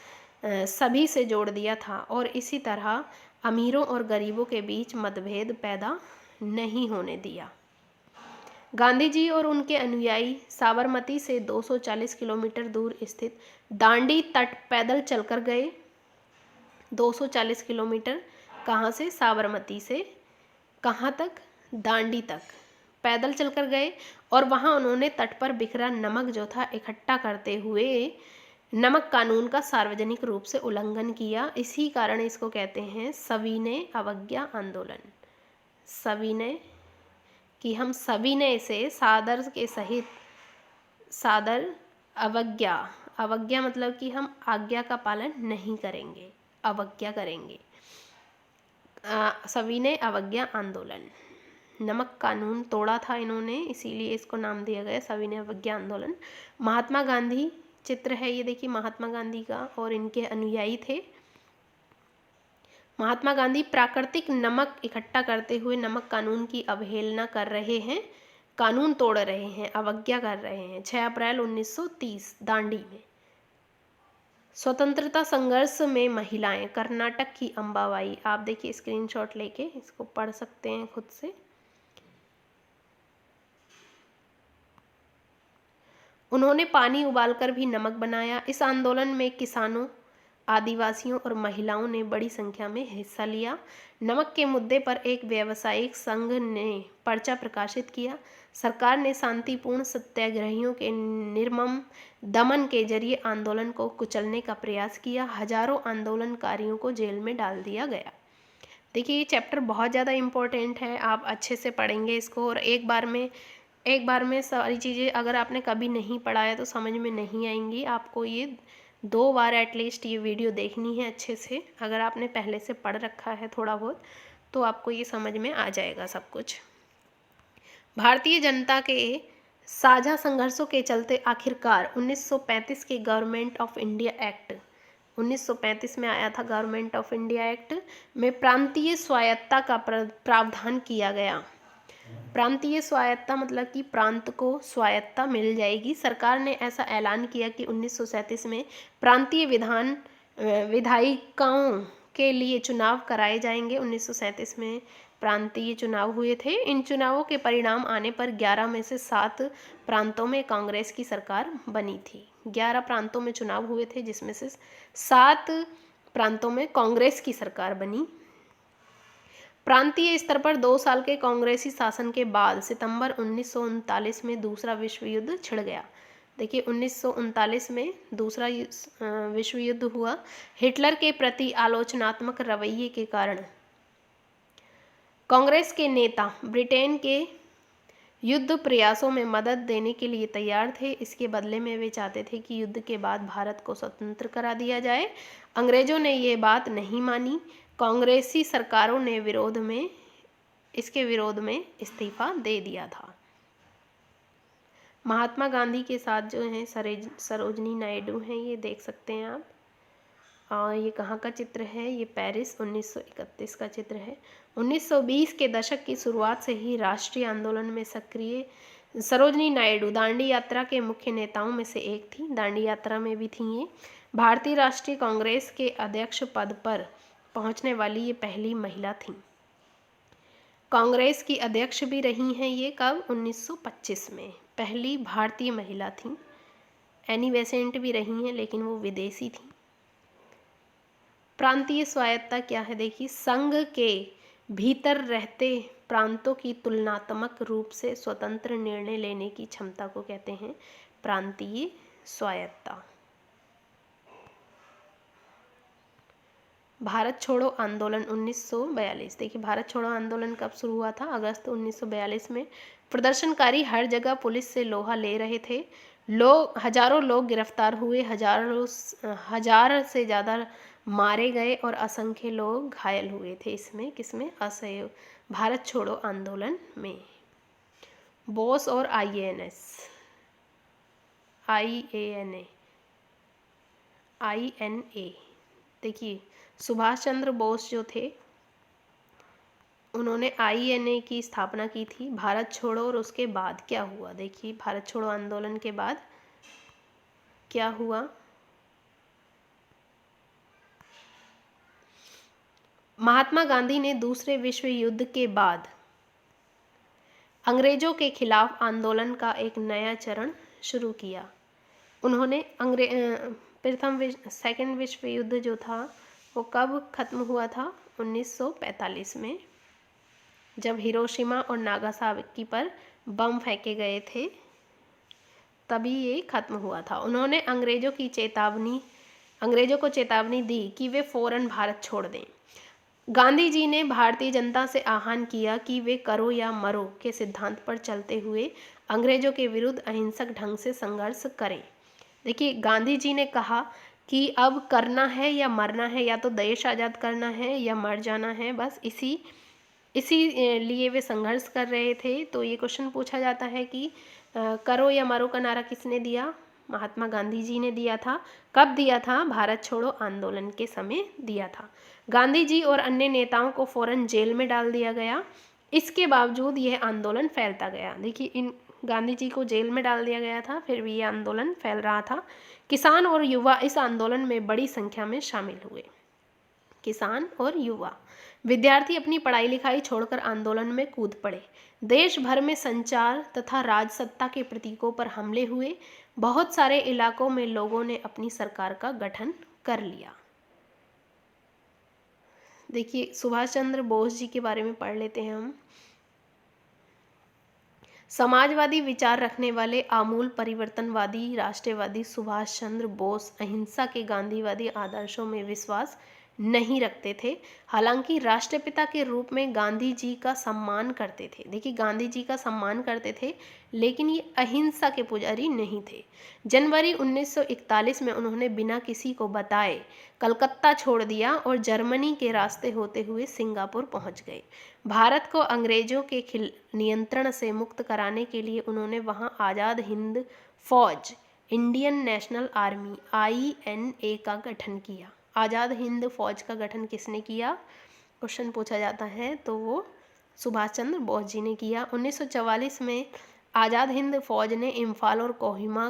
सभी से जोड़ दिया था और इसी तरह अमीरों और गरीबों के बीच मतभेद पैदा नहीं होने दिया। गांधी जी और उनके अनुयायी साबरमती से 240 किलोमीटर दूर स्थित दांडी तट पैदल चलकर गए। 240 किलोमीटर कहाँ से? साबरमती से कहाँ तक? दांडी तक पैदल चलकर गए और वहाँ उन्होंने तट पर बिखरा नमक जो था इकट्ठा करते हुए नमक कानून का सार्वजनिक रूप से उल्लंघन किया। इसी कारण इसको कहते हैं सविनय अवज्ञा आंदोलन। सविनय कि हम सविनय से सादर के सहित सादर अवज्ञा मतलब कि हम आज्ञा का पालन नहीं करेंगे, अवज्ञा करेंगे। सविनय अवज्ञा आंदोलन। नमक कानून तोड़ा था इन्होंने, इसीलिए इसको नाम दिया गया सविनय अवज्ञा आंदोलन। महात्मा गांधी चित्र है ये, देखिए, महात्मा गांधी का और इनके अनुयायी थे। महात्मा गांधी प्राकृतिक नमक इकट्ठा करते हुए नमक कानून की अवहेलना कर रहे हैं, कानून तोड़ रहे हैं, अवज्ञा कर रहे हैं। 6 अप्रैल 1930 दांडी में। स्वतंत्रता संघर्ष में महिलाएं। कर्नाटक की अंबाबाई। आप देखिए, स्क्रीनशॉट लेके इसको पढ़ सकते हैं खुद से। उन्होंने पानी उबालकर भी नमक बनाया। इस आंदोलन में किसानों, आदिवासियों और महिलाओं ने बड़ी संख्या में हिस्सा लिया। नमक के मुद्दे पर एक व्यावसायिक संघ ने पर्चा प्रकाशित किया। सरकार ने शांतिपूर्ण सत्याग्रहियों के निर्मम दमन के जरिए आंदोलन को कुचलने का प्रयास किया। हजारों आंदोलनकारियों को जेल में डाल दिया गया। देखिए, ये चैप्टर बहुत ज़्यादा इम्पोर्टेंट है, आप अच्छे से पढ़ेंगे इसको, और एक बार में सारी चीज़ें अगर आपने कभी नहीं पढ़ा है तो समझ में नहीं आएंगी। आपको ये 2 बार एटलीस्ट ये वीडियो देखनी है अच्छे से। अगर आपने पहले से पढ़ रखा है थोड़ा बहुत तो आपको ये समझ में आ जाएगा सब कुछ। भारतीय जनता के साझा संघर्षों के चलते आखिरकार 1935 के गवर्नमेंट ऑफ इंडिया एक्ट 1935 में आया था गवर्नमेंट ऑफ इंडिया एक्ट में प्रांतीय स्वायत्तता का प्रावधान किया गया। प्रांतीय स्वायत्तता मतलब कि प्रांत को स्वायत्तता मिल जाएगी। सरकार ने ऐसा ऐलान किया कि 1937 में प्रांतीय विधायिकाओं के लिए चुनाव कराए जाएंगे। 1937 में प्रांतीय चुनाव हुए थे। इन चुनावों के परिणाम आने पर 11 में से 7 प्रांतों में कांग्रेस की सरकार बनी थी। 11 प्रांतों में चुनाव हुए थे जिसमें से 7 प्रांतों में कांग्रेस की सरकार बनी। प्रांतीय स्तर पर 2 साल के कांग्रेसी शासन के बाद सितंबर 1939 में दूसरा विश्व युद्ध छिड़ गया। देखिए, 1939 में दूसरा विश्व युद्ध हुआ। हिटलर के प्रति आलोचनात्मक रवैये के कारण कांग्रेस के नेता ब्रिटेन के युद्ध प्रयासों में मदद देने के लिए तैयार थे। इसके बदले में वे चाहते थे कि युद्ध के बाद भारत को स्वतंत्र करा दिया जाए। अंग्रेजों ने ये बात नहीं मानी। कांग्रेसी सरकारों ने इसके विरोध में इस्तीफा दे दिया था। महात्मा गांधी के साथ जो है सरोजनी नायडू हैं, ये देख सकते हैं आप। और ये कहाँ का चित्र है? ये पेरिस 1931 का चित्र है। 1920 के दशक की शुरुआत से ही राष्ट्रीय आंदोलन में सक्रिय सरोजनी नायडू दांडी यात्रा के मुख्य नेताओं में से एक थी। दांडी यात्रा में भी थी ये। भारतीय राष्ट्रीय कांग्रेस के अध्यक्ष पद पर पहुंचने वाली ये पहली महिला थी। कांग्रेस की अध्यक्ष भी रही हैं ये कब? 1925 में पहली भारतीय महिला थी। एनी बेसेंट भी रही हैं लेकिन वो विदेशी थी। प्रांतीय स्वायत्तता क्या है? देखिए, संघ के भीतर रहते प्रांतों की तुलनात्मक रूप से स्वतंत्र निर्णय लेने की क्षमता को कहते हैं प्रांतीय स्वायत्तता। भारत छोड़ो आंदोलन 1942। देखिए, भारत छोड़ो आंदोलन कब शुरू हुआ था? अगस्त 1942 में। प्रदर्शनकारी हर जगह पुलिस से लोहा ले रहे थे। हजारों लोग गिरफ्तार हुए, हजार से ज़्यादा मारे गए और असंख्य लोग घायल हुए थे। किसमें? असहयोग भारत छोड़ो आंदोलन में। बोस और IANA देखिए, सुभाष चंद्र बोस जो थे उन्होंने IANA की स्थापना की थी। भारत छोड़ो और उसके बाद क्या हुआ? देखिए, भारत छोड़ो आंदोलन के बाद क्या हुआ? महात्मा गांधी ने दूसरे विश्व युद्ध के बाद अंग्रेजों के खिलाफ आंदोलन का एक नया चरण शुरू किया। उन्होंने सेकंड विश्व युद्ध जो था वो कब खत्म हुआ था? 1945 में, जब हिरोशिमा और नागासाकी पर बम फेंके गए थे तभी ये खत्म हुआ था। उन्होंने अंग्रेजों को चेतावनी दी कि वे फौरन भारत छोड़ दें। गांधी जी ने भारतीय जनता से आह्वान किया कि वे करो या मरो के सिद्धांत पर चलते हुए अंग्रेजों के विरुद्ध अहिंसक ढंग से संघर्ष करें। देखिए, गांधी जी ने कहा कि अब करना है या मरना है, या तो देश आज़ाद करना है या मर जाना है, बस इसी लिए वे संघर्ष कर रहे थे। तो ये क्वेश्चन पूछा जाता है कि करो या मरो का नारा किसने दिया? महात्मा गांधी जी ने दिया था। कब दिया था? भारत छोड़ो आंदोलन के समय दिया था। गांधी जी और अन्य नेताओं को फौरन जेल में डाल दिया गया। इसके बावजूद यह आंदोलन फैलता गया। देखिए, इन गांधी जी को जेल में डाल दिया गया था, फिर भी ये आंदोलन फैल रहा था। किसान और युवा इस आंदोलन में बड़ी संख्या में शामिल हुए। किसान और युवा, विद्यार्थी अपनी पढ़ाई लिखाई छोड़कर आंदोलन में कूद पड़े। देश भर में संचार तथा राजसत्ता के प्रतीकों पर हमले हुए। बहुत सारे इलाकों में लोगों ने अपनी सरकार का गठन कर लिया। देखिए सुभाष चंद्र बोस जी के बारे में पढ़ लेते हैं हम। समाजवादी विचार रखने वाले आमूल परिवर्तनवादी राष्ट्रवादी सुभाष चंद्र बोस अहिंसा के गांधीवादी आदर्शों में विश्वास नहीं रखते थे। हालांकि राष्ट्रपिता के रूप में गांधी जी का सम्मान करते थे। देखिए गांधी जी का सम्मान करते थे, लेकिन ये अहिंसा के पुजारी नहीं थे। जनवरी 1941 में उन्होंने बिना किसी को बताए कलकत्ता छोड़ दिया और जर्मनी के रास्ते होते हुए सिंगापुर पहुंच गए। भारत को अंग्रेजों के नियंत्रण से मुक्त कराने के लिए उन्होंने वहां आज़ाद हिंद फौज इंडियन नेशनल आर्मी INA का गठन किया। आज़ाद हिंद फौज का गठन किसने किया, क्वेश्चन पूछा जाता है, तो वो सुभाष चंद्र बोस जी ने किया। 1944 में आज़ाद हिंद फौज ने इम्फाल और कोहिमा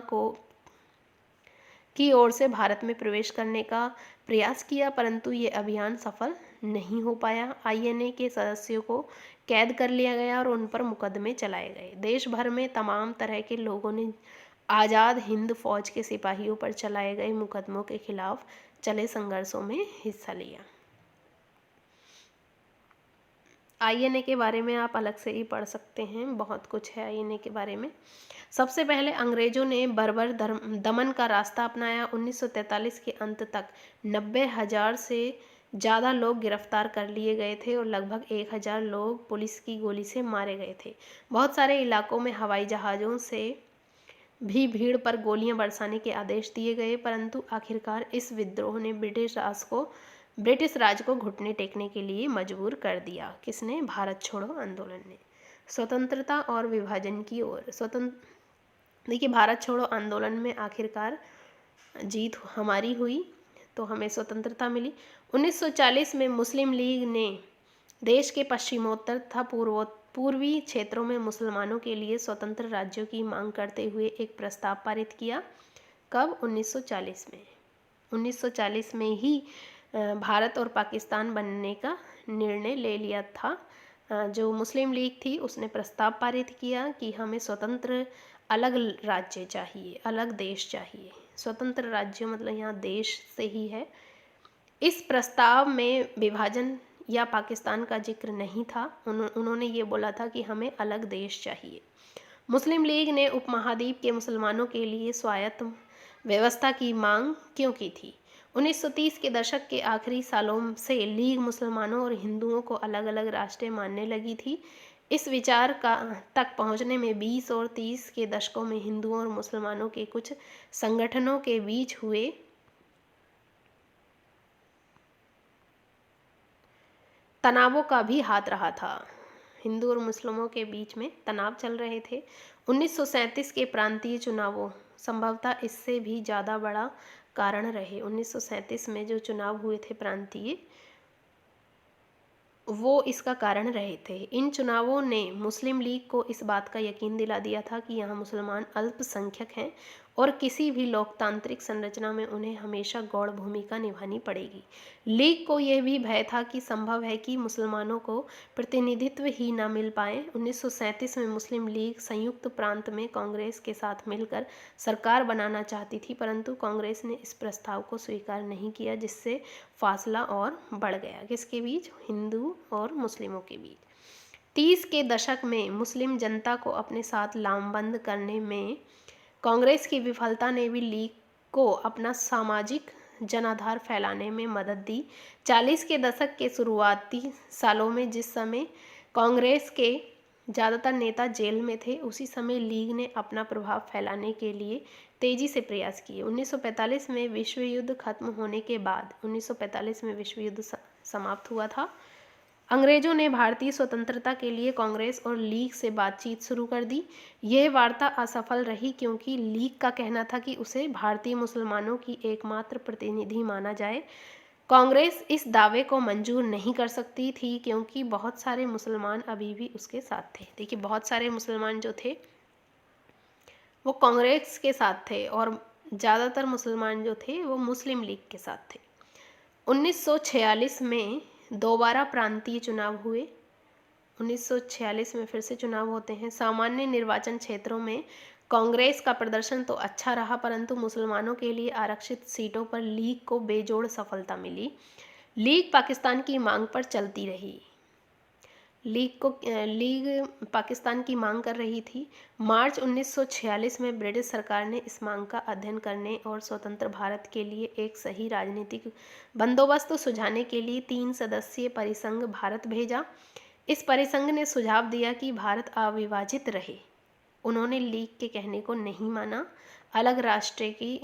की ओर से भारत में प्रवेश करने का प्रयास किया, परंतु ये अभियान सफल नहीं हो पाया। INA के सदस्यों को कैद कर लिया गया और उन पर मुकदमे चलाए गए। देश भर में तमाम तरह के लोगों ने आज़ाद हिंद फौज के सिपाहियों पर चलाए गए मुकदमों के खिलाफ चले संघर्षों में हिस्सा लिया। INA के बारे में आप अलग से ही पढ़ सकते हैं, बहुत कुछ है INA के बारे में। सबसे पहले अंग्रेजों ने बर्बर दमन का रास्ता अपनाया। 1943 के अंत तक 90,000 से ज़्यादा लोग गिरफ्तार कर लिए गए थे और लगभग 1,000 लोग पुलिस की गोली से मारे गए थे। बहुत सारे इलाकों में हवाई जहाज़ों से भी भीड़ पर गोलियां बरसाने के आदेश दिए गए, परंतु आखिरकार इस विद्रोह ने ब्रिटिश राज को घुटने टेकने के लिए मजबूर कर दिया। किसने? भारत छोड़ो आंदोलन ने। स्वतंत्रता और विभाजन की ओर। देखिए भारत छोड़ो आंदोलन में आखिरकार जीत हमारी हुई, तो हमें स्वतंत्रता मिली। 1940 में मुस्लिम लीग ने देश के पश्चिमोत्तर तथा पूर्वी क्षेत्रों में मुसलमानों के लिए स्वतंत्र राज्यों की मांग करते हुए एक प्रस्ताव पारित किया। कब? 1940 में। 1940 में ही भारत और पाकिस्तान बनने का निर्णय ले लिया था। जो मुस्लिम लीग थी उसने प्रस्ताव पारित किया कि हमें स्वतंत्र अलग राज्य चाहिए, अलग देश चाहिए। स्वतंत्र राज्य मतलब यहाँ देश से ही है। इस प्रस्ताव में विभाजन या पाकिस्तान का जिक्र नहीं था। उन्होंने ये बोला था कि हमें अलग देश चाहिए। मुस्लिम लीग ने उपमहाद्वीप के मुसलमानों के लिए स्वायत्त व्यवस्था की मांग क्यों की थी? 1930 के दशक के आखिरी सालों से लीग मुसलमानों और हिंदुओं को अलग अलग राष्ट्र मानने लगी थी। इस विचार तक पहुंचने में 20 और 30 के दशकों में हिंदुओं और मुसलमानों के कुछ संगठनों के बीच हुए तनावों का भी हाथ रहा था। हिंदू और मुस्लिमों के बीच में तनाव चल रहे थे। 1937 के प्रांतीय चुनावों संभवतः इससे भी ज़्यादा बड़ा कारण रहे। 1937 में जो चुनाव हुए थे प्रांतीय, वो इसका कारण रहे थे। इन चुनावों ने मुस्लिम लीग को इस बात का यकीन दिला दिया था कि यहाँ मुसलमान अल्पसंख्यक हैं और किसी भी लोकतांत्रिक संरचना में उन्हें हमेशा गौण भूमिका निभानी पड़ेगी। लीग को यह भी भय था कि संभव है कि मुसलमानों को प्रतिनिधित्व ही न मिल पाए। 1937 में मुस्लिम लीग संयुक्त प्रांत में कांग्रेस के साथ मिलकर सरकार बनाना चाहती थी, परंतु कांग्रेस ने इस प्रस्ताव को स्वीकार नहीं किया, जिससे फासला और बढ़ गया। किसके बीच? हिंदू और मुस्लिमों के बीच। 30 के दशक में मुस्लिम जनता को अपने साथ लामबंद करने में कांग्रेस की विफलता ने भी लीग को अपना सामाजिक जनाधार फैलाने में मदद दी। 40 के दशक के शुरुआती सालों में जिस समय कांग्रेस के ज़्यादातर नेता जेल में थे, उसी समय लीग ने अपना प्रभाव फैलाने के लिए तेजी से प्रयास किए। 1945 में विश्व युद्ध खत्म होने के बाद 1945 में विश्व युद्ध समाप्त हुआ था। अंग्रेजों ने भारतीय स्वतंत्रता के लिए कांग्रेस और लीग से बातचीत शुरू कर दी। यह वार्ता असफल रही क्योंकि लीग का कहना था कि उसे भारतीय मुसलमानों की एकमात्र प्रतिनिधि माना जाए। कांग्रेस इस दावे को मंजूर नहीं कर सकती थी क्योंकि बहुत सारे मुसलमान अभी भी उसके साथ थे। देखिए बहुत सारे मुसलमान जो थे वो कांग्रेस के साथ थे और ज़्यादातर मुसलमान जो थे वो मुस्लिम लीग के साथ थे। 1946 में दोबारा प्रांतीय चुनाव हुए। 1946 में फिर से चुनाव होते हैं। सामान्य निर्वाचन क्षेत्रों में कांग्रेस का प्रदर्शन तो अच्छा रहा, परंतु मुसलमानों के लिए आरक्षित सीटों पर लीग को बेजोड़ सफलता मिली। लीग पाकिस्तान की मांग पर चलती रही। लीग पाकिस्तान की मांग कर रही थी। मार्च 1946 में ब्रिटिश सरकार ने इस मांग का अध्ययन करने और स्वतंत्र भारत के लिए एक सही राजनीतिक बंदोबस्त सुझाने के लिए 3 सदस्यीय परिसंघ भारत भेजा। इस परिसंघ ने सुझाव दिया कि भारत अविभाजित रहे। उन्होंने लीग के कहने को नहीं माना, अलग राष्ट्र की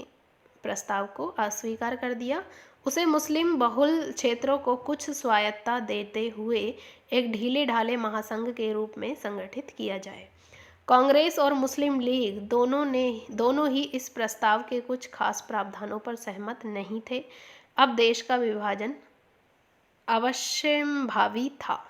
प्रस्ताव को अस्वीकार कर दिया। उसे मुस्लिम बहुल क्षेत्रों को कुछ स्वायत्तता देते हुए एक ढीले ढाले महासंघ के रूप में संगठित किया जाए। कांग्रेस और मुस्लिम लीग दोनों ही इस प्रस्ताव के कुछ खास प्रावधानों पर सहमत नहीं थे। अब देश का विभाजन अवश्यंभावी था।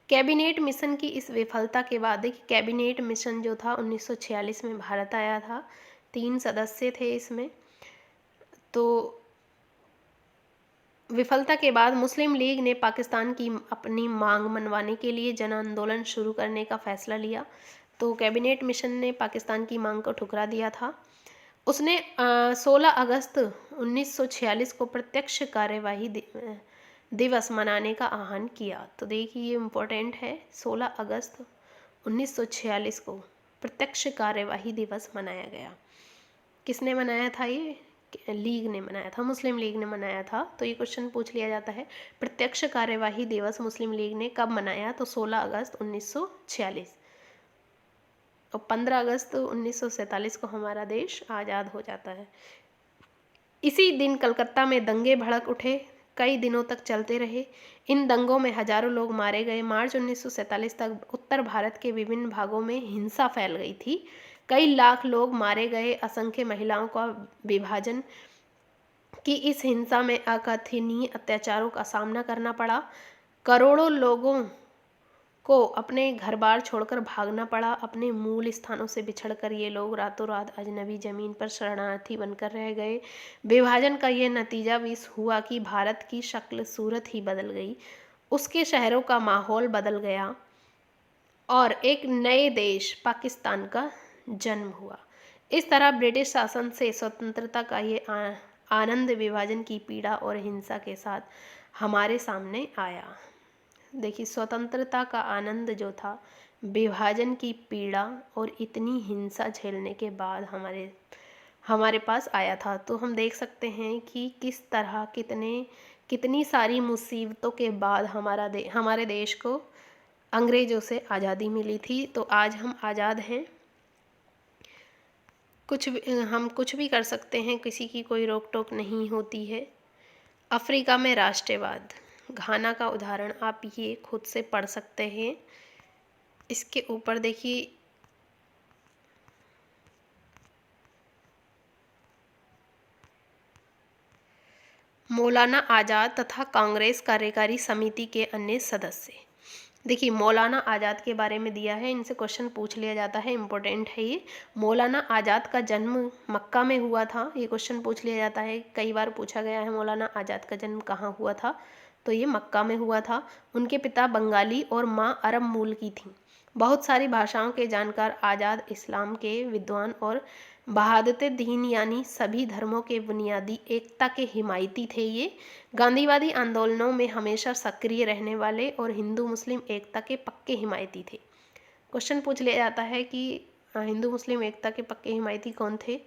कैबिनेट मिशन की इस विफलता के बाद, देखिए कैबिनेट मिशन जो था 1946 में भारत आया था, 3 सदस्य थे इसमें। तो विफलता के बाद मुस्लिम लीग ने पाकिस्तान की अपनी मांग मनवाने के लिए जन आंदोलन शुरू करने का फैसला लिया। तो कैबिनेट मिशन ने पाकिस्तान की मांग को ठुकरा दिया था। उसने 16 अगस्त 1946 को प्रत्यक्ष कार्यवाही दिवस मनाने का आह्वान किया। तो देखिए ये इम्पोर्टेंट है, 16 अगस्त 1946 को प्रत्यक्ष कार्यवाही दिवस मनाया गया। किसने मनाया था ये? लीग ने मनाया था, मुस्लिम लीग ने मनाया था। तो ये क्वेश्चन पूछ लिया जाता है, प्रत्यक्ष कार्यवाही दिवस मुस्लिम लीग ने कब मनाया? तो 16 अगस्त 1946। और 15 अगस्त 1947 को हमारा देश आज़ाद हो जाता है। इसी दिन कलकत्ता में दंगे भड़क उठे, कई दिनों तक चलते रहे। इन दंगों में हजारों लोग मारे गए। मार्च 1947 तक उत्तर भारत के विभिन्न भागों में हिंसा फैल गई थी। कई लाख लोग मारे गए। असंख्य महिलाओं का विभाजन की इस हिंसा में अकथनीय अत्याचारों का सामना करना पड़ा। करोड़ों लोगों को अपने घर बार छोड़कर भागना पड़ा। अपने मूल स्थानों से बिछड़कर ये लोग रातों रात अजनबी जमीन पर शरणार्थी बनकर रह गए। विभाजन का यह नतीजा भी हुआ कि भारत की शक्ल सूरत ही बदल गई। उसके शहरों का माहौल बदल गया और एक नए देश पाकिस्तान का जन्म हुआ। इस तरह ब्रिटिश शासन से स्वतंत्रता का ये आनंद विभाजन की पीड़ा और हिंसा के साथ हमारे सामने आया। देखिए स्वतंत्रता का आनंद जो था विभाजन की पीड़ा और इतनी हिंसा झेलने के बाद हमारे पास आया था। तो हम देख सकते हैं कि किस तरह कितनी सारी मुसीबतों के बाद हमारे देश को अंग्रेज़ों से आज़ादी मिली थी। तो आज हम आज़ाद हैं, हम कुछ भी कर सकते हैं, किसी की कोई रोक टोक नहीं होती है। अफ्रीका में राष्ट्रवाद, घाना का उदाहरण आप ये खुद से पढ़ सकते हैं। इसके ऊपर देखिए मौलाना आज़ाद तथा कांग्रेस कार्यकारी समिति के अन्य सदस्य। देखिए मौलाना आज़ाद के बारे में दिया है, इनसे क्वेश्चन पूछ लिया जाता है, इम्पोर्टेंट है ये। मौलाना आज़ाद का जन्म मक्का में हुआ था, ये क्वेश्चन पूछ लिया जाता है, कई बार पूछा गया है मौलाना आज़ाद का जन्म कहाँ हुआ था। तो ये मक्का में हुआ था। उनके पिता बंगाली और माँ अरब मूल की थीं। बहुत सारी भाषाओं के जानकार, आज़ाद इस्लाम के विद्वान और वहादत दीन यानी सभी धर्मों के बुनियादी एकता के हिमायती थे। ये गांधीवादी आंदोलनों में हमेशा सक्रिय रहने वाले और हिंदू मुस्लिम एकता के पक्के हिमायती थे। क्वेश्चन पूछ लिया जाता है कि हिंदू मुस्लिम एकता के पक्के हिमायती कौन थे?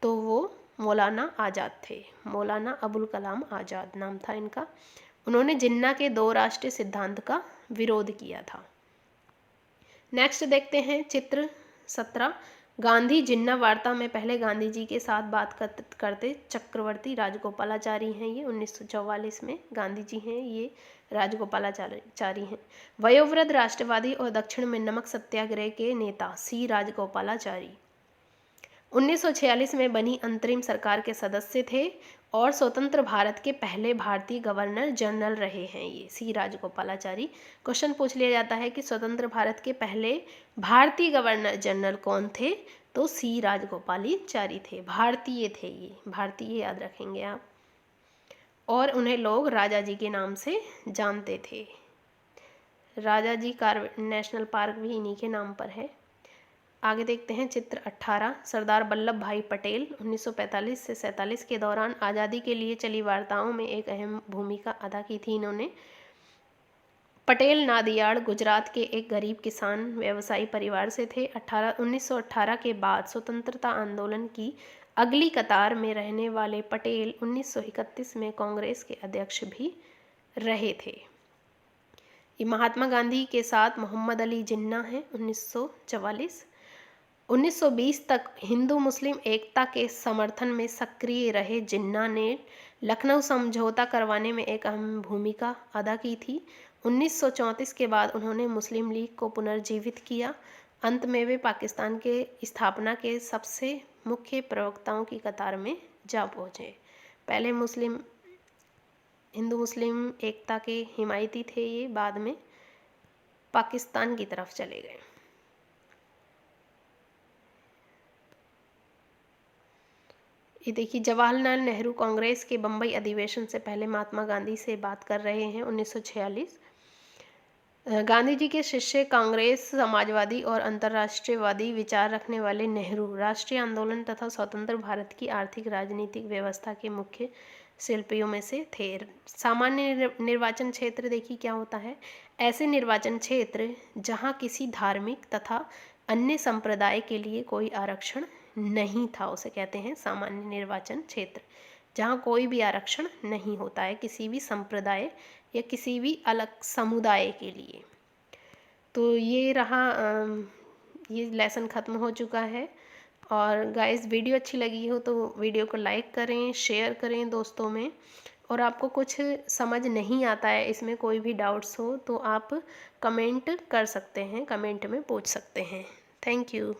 तो वो मौलाना आज़ाद थे। मौलाना अबुल कलाम आज़ाद नाम था इनका। उन्होंने जिन्ना के 2 राष्ट्रीय सिद्धांत का विरोध किया था। नेक्स्ट देखते हैं चित्र 17। गांधी जिन्ना वार्ता में पहले गांधी जी के साथ बात करते चक्रवर्ती राजगोपालाचारी हैं। ये 1944 में गांधी जी हैं, ये राजगोपालाचारी हैं। वयोवृद्ध राष्ट्रवादी और दक्षिण में नमक सत्याग्रह के नेता सी राजगोपालाचारी 1946 में बनी अंतरिम सरकार के सदस्य थे और स्वतंत्र भारत के पहले भारतीय गवर्नर जनरल रहे हैं ये सी राजगोपालाचारी। क्वेश्चन पूछ लिया जाता है कि स्वतंत्र भारत के पहले भारतीय गवर्नर जनरल कौन थे? तो सी राजगोपालाचारी थे। भारतीय थे ये, भारतीय याद रखेंगे आप। और उन्हें लोग राजा जी के नाम से जानते थे। राजा जी नेशनल पार्क भी इन्हीं के नाम पर है। आगे देखते हैं चित्र 18। सरदार वल्लभ भाई पटेल 1945 से 47 के दौरान आज़ादी के लिए चली वार्ताओं में एक अहम भूमिका अदा की थी इन्होंने। पटेल नादियाड गुजरात के एक गरीब किसान व्यवसायी परिवार से थे। 1918 के बाद स्वतंत्रता आंदोलन की अगली कतार में रहने वाले पटेल 1931 में कांग्रेस के अध्यक्ष भी रहे थे। ये महात्मा गांधी के साथ मोहम्मद अली जिन्ना हैं 1944। 1920 तक हिंदू मुस्लिम एकता के समर्थन में सक्रिय रहे जिन्ना ने लखनऊ समझौता करवाने में एक अहम भूमिका अदा की थी। 1934 के बाद उन्होंने मुस्लिम लीग को पुनर्जीवित किया। अंत में वे पाकिस्तान के स्थापना के सबसे मुख्य प्रवक्ताओं की कतार में जा पहुँचे। पहले हिंदू मुस्लिम एकता के हिमायती थे ये, बाद में पाकिस्तान की तरफ चले गए। ये देखिए, जवाहरलाल नेहरू कांग्रेस के बम्बई अधिवेशन से पहले महात्मा गांधी से बात कर रहे हैं 1946। गांधी जी के शिष्य, कांग्रेस समाजवादी और अंतर्राष्ट्रीयवादी विचार रखने वाले नेहरू राष्ट्रीय आंदोलन तथा स्वतंत्र भारत की आर्थिक राजनीतिक व्यवस्था के मुख्य शिल्पियों में से थे। सामान्य निर्वाचन क्षेत्र देखिए क्या होता है। ऐसे निर्वाचन क्षेत्र जहां किसी धार्मिक तथा अन्य संप्रदाय के लिए कोई आरक्षण नहीं था, उसे कहते हैं सामान्य निर्वाचन क्षेत्र, जहाँ कोई भी आरक्षण नहीं होता है किसी भी संप्रदाय या किसी भी अलग समुदाय के लिए। तो ये रहा, ये लेसन ख़त्म हो चुका है। और गाइस, वीडियो अच्छी लगी हो तो वीडियो को लाइक करें, शेयर करें दोस्तों में। और आपको कुछ समझ नहीं आता है, इसमें कोई भी डाउट्स हो तो आप कमेंट कर सकते हैं, कमेंट में पूछ सकते हैं। Thank you.